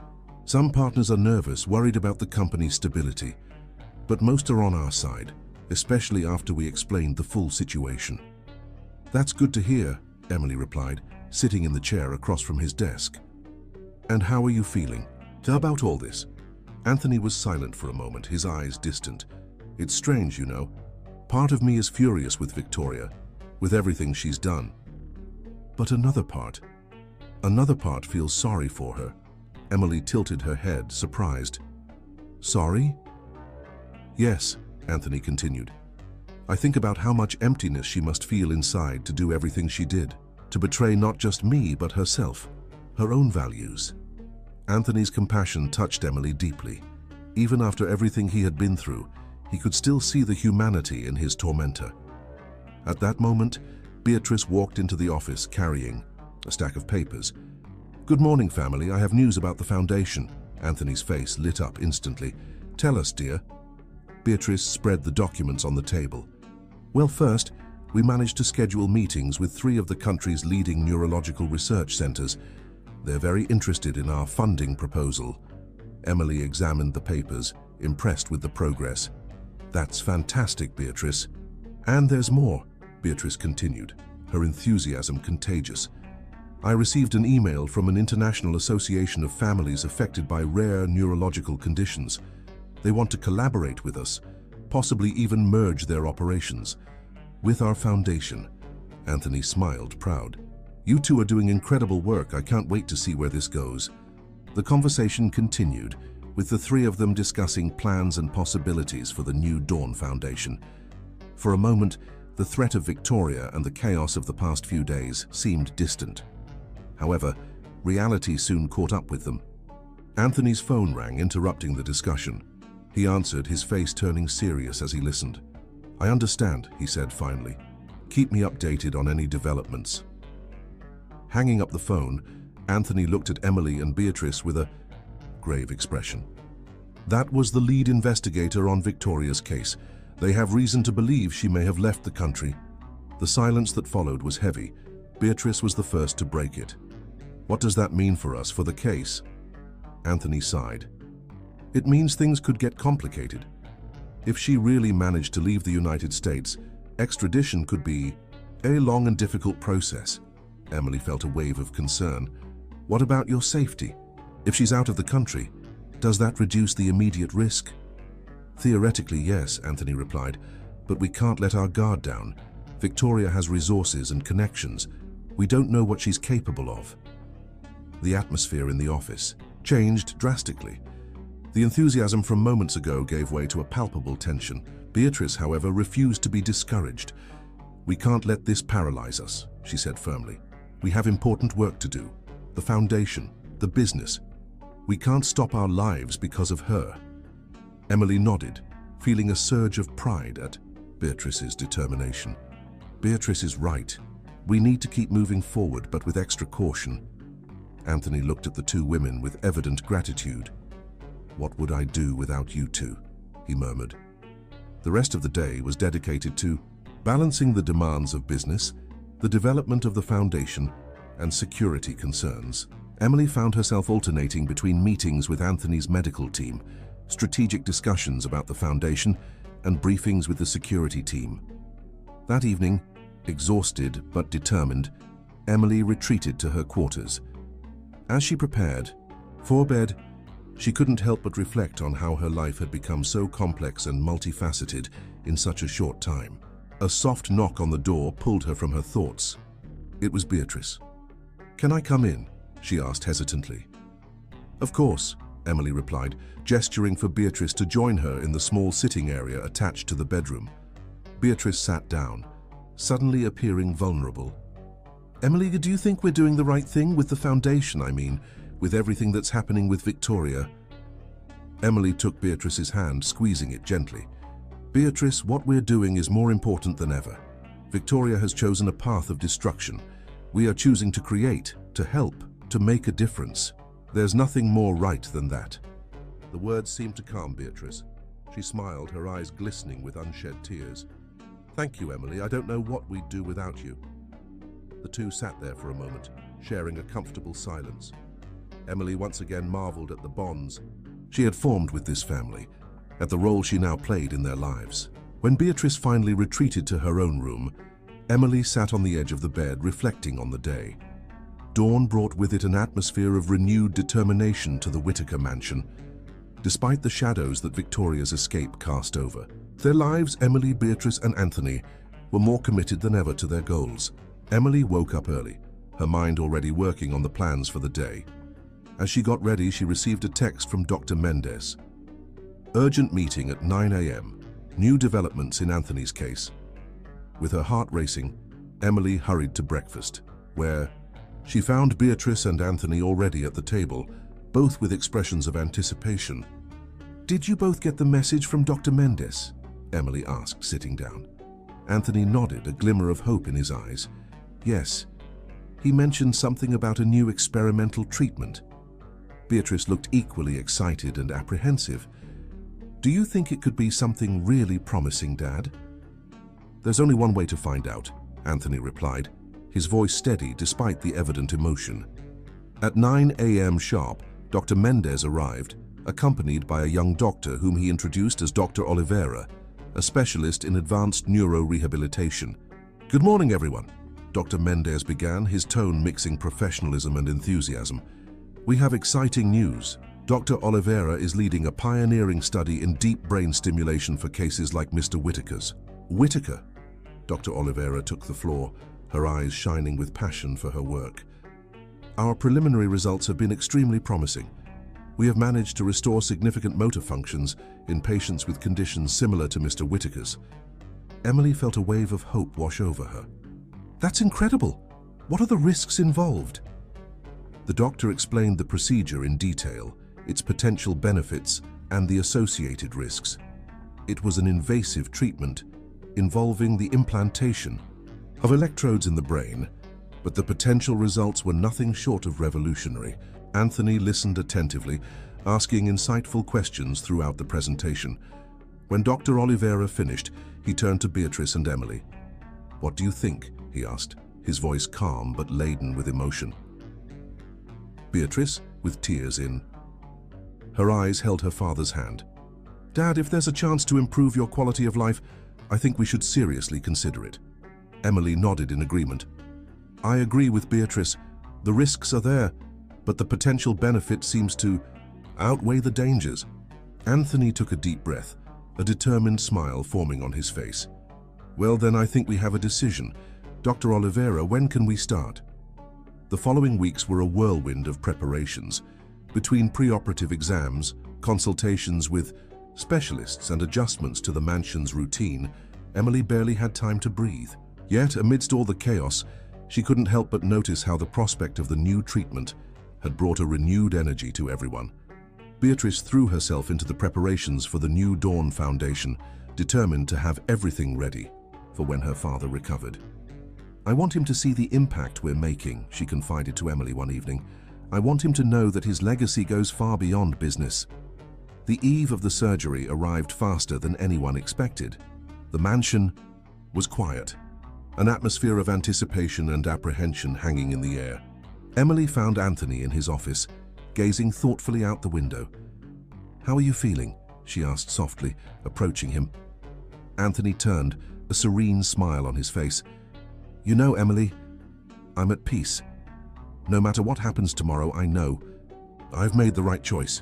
Some partners are nervous, worried about the company's stability. But most are on our side, especially after we explained the full situation." "That's good to hear," Emily replied, sitting in the chair across from his desk. "And how are you feeling about all this?" Anthony was silent for a moment, his eyes distant. "It's strange, you know. Part of me is furious with Victoria, with everything she's done. But another part feels sorry for her. Emily tilted her head, surprised. Sorry? Yes, Anthony continued. I think about how much emptiness she must feel inside to do everything she did, to betray not just me but herself, her own values. Anthony's compassion touched Emily deeply. Even after everything he had been through, he could still see the humanity in his tormentor. At that moment, Beatrice walked into the office carrying a stack of papers. Good morning, family. I have news about the foundation. Anthony's face lit up instantly. Tell us, dear. Beatrice spread the documents on the table. Well, first, we managed to schedule meetings with 3 of the country's leading neurological research centers. They're very interested in our funding proposal. Emily examined the papers, impressed with the progress. That's fantastic, Beatrice. And there's more, Beatrice continued, her enthusiasm contagious. I received an email from an international association of families affected by rare neurological conditions. They want to collaborate with us, possibly even merge their operations. With our foundation. Anthony smiled, proud. You two are doing incredible work. I can't wait to see where this goes. The conversation continued, with the 3 of them discussing plans and possibilities for the new Dawn Foundation. For a moment, the threat of Victoria and the chaos of the past few days seemed distant. However, reality soon caught up with them. Anthony's phone rang, interrupting the discussion. He answered, his face turning serious as he listened. I understand, he said finally. Keep me updated on any developments. Hanging up the phone, Anthony looked at Emily and Beatrice with a grave expression. That was the lead investigator on Victoria's case. They have reason to believe she may have left the country. The silence that followed was heavy. Beatrice was the first to break it. What does that mean for us, for the case? Anthony sighed. It means things could get complicated. If she really managed to leave the United States, extradition could be a long and difficult process. Emily felt a wave of concern. What about your safety? If she's out of the country, does that reduce the immediate risk? Theoretically, yes, Anthony replied, but we can't let our guard down. Victoria has resources and connections. We don't know what she's capable of. The atmosphere in the office changed drastically. The enthusiasm from moments ago gave way to a palpable tension. Beatrice, however, refused to be discouraged. We can't let this paralyze us, she said firmly. We have important work to do. The foundation, the business. We can't stop our lives because of her. Emily nodded, feeling a surge of pride at Beatrice's determination. Beatrice is right. We need to keep moving forward, but with extra caution. Anthony looked at the 2 women with evident gratitude. What would I do without you 2? He murmured. The rest of the day was dedicated to balancing the demands of business, the development of the foundation, and security concerns. Emily found herself alternating between meetings with Anthony's medical team, strategic discussions about the foundation, and briefings with the security team. That evening, exhausted but determined, Emily retreated to her quarters. As she prepared for bed, she couldn't help but reflect on how her life had become so complex and multifaceted in such a short time. A soft knock on the door pulled her from her thoughts. It was Beatrice. Can I come in? She asked hesitantly. Of course, Emily replied, gesturing for Beatrice to join her in the small sitting area attached to the bedroom. Beatrice sat down, suddenly appearing vulnerable. Emily, do you think we're doing the right thing with the foundation, with everything that's happening with Victoria? Emily took Beatrice's hand, squeezing it gently. Beatrice, what we're doing is more important than ever. Victoria has chosen a path of destruction. We are choosing to create, to help, to make a difference. There's nothing more right than that. The words seemed to calm Beatrice. She smiled, her eyes glistening with unshed tears. Thank you, Emily. I don't know what we'd do without you. The 2 sat there for a moment, sharing a comfortable silence. Emily once again marveled at the bonds she had formed with this family, at the role she now played in their lives. When Beatrice finally retreated to her own room, Emily sat on the edge of the bed, reflecting on the day. Dawn brought with it an atmosphere of renewed determination to the Whittaker mansion, despite the shadows that Victoria's escape cast over. Their lives, Emily, Beatrice, and Anthony, were more committed than ever to their goals. Emily woke up early, her mind already working on the plans for the day. As she got ready, she received a text from Dr. Mendez. Urgent meeting at 9 a.m. New developments in Anthony's case. With her heart racing, Emily hurried to breakfast, where she found Beatrice and Anthony already at the table, both with expressions of anticipation. "Did you both get the message from Dr. Mendez?" Emily asked, sitting down. Anthony nodded, a glimmer of hope in his eyes. "Yes. He mentioned something about a new experimental treatment." Beatrice looked equally excited and apprehensive. "Do you think it could be something really promising, Dad?" "There's only one way to find out," Anthony replied, his voice steady despite the evident emotion. At 9 a.m. sharp, Dr. Mendez arrived, accompanied by a young doctor whom he introduced as Dr. Oliveira, a specialist in advanced neurorehabilitation. "Good morning, everyone," Dr. Mendez began, his tone mixing professionalism and enthusiasm. "We have exciting news. Dr. Oliveira is leading a pioneering study in deep brain stimulation for cases like Mr. Whitaker's." "Whitaker?" Dr. Oliveira took the floor, her eyes shining with passion for her work. "Our preliminary results have been extremely promising. We have managed to restore significant motor functions in patients with conditions similar to Mr. Whitaker's." Emily felt a wave of hope wash over her. "That's incredible! What are the risks involved?" The doctor explained the procedure in detail, its potential benefits, and the associated risks. It was an invasive treatment involving the implantation of electrodes in the brain, but the potential results were nothing short of revolutionary. Anthony listened attentively, asking insightful questions throughout the presentation. When Dr. Oliveira finished, he turned to Beatrice and Emily. "What do you think?" he asked, his voice calm but laden with emotion. Beatrice, with tears in her eyes, held her father's hand. "Dad, if there's a chance to improve your quality of life, I think we should seriously consider it." Emily nodded in agreement. "I agree with Beatrice. The risks are there, but the potential benefit seems to outweigh the dangers." Anthony took a deep breath, a determined smile forming on his face. "Well, then I think we have a decision. Dr. Oliveira, when can we start?" The following weeks were a whirlwind of preparations. Between preoperative exams, consultations with specialists, and adjustments to the mansion's routine, Emily barely had time to breathe. Yet, amidst all the chaos, she couldn't help but notice how the prospect of the new treatment had brought a renewed energy to everyone. Beatrice threw herself into the preparations for the New Dawn Foundation, determined to have everything ready for when her father recovered. "I want him to see the impact we're making," she confided to Emily one evening. "I want him to know that his legacy goes far beyond business." The eve of the surgery arrived faster than anyone expected. The mansion was quiet, an atmosphere of anticipation and apprehension hanging in the air. Emily found Anthony in his office, gazing thoughtfully out the window. "How are you feeling?" she asked softly, approaching him. Anthony turned, a serene smile on his face. "You know, Emily, I'm at peace. No matter what happens tomorrow, I know I've made the right choice."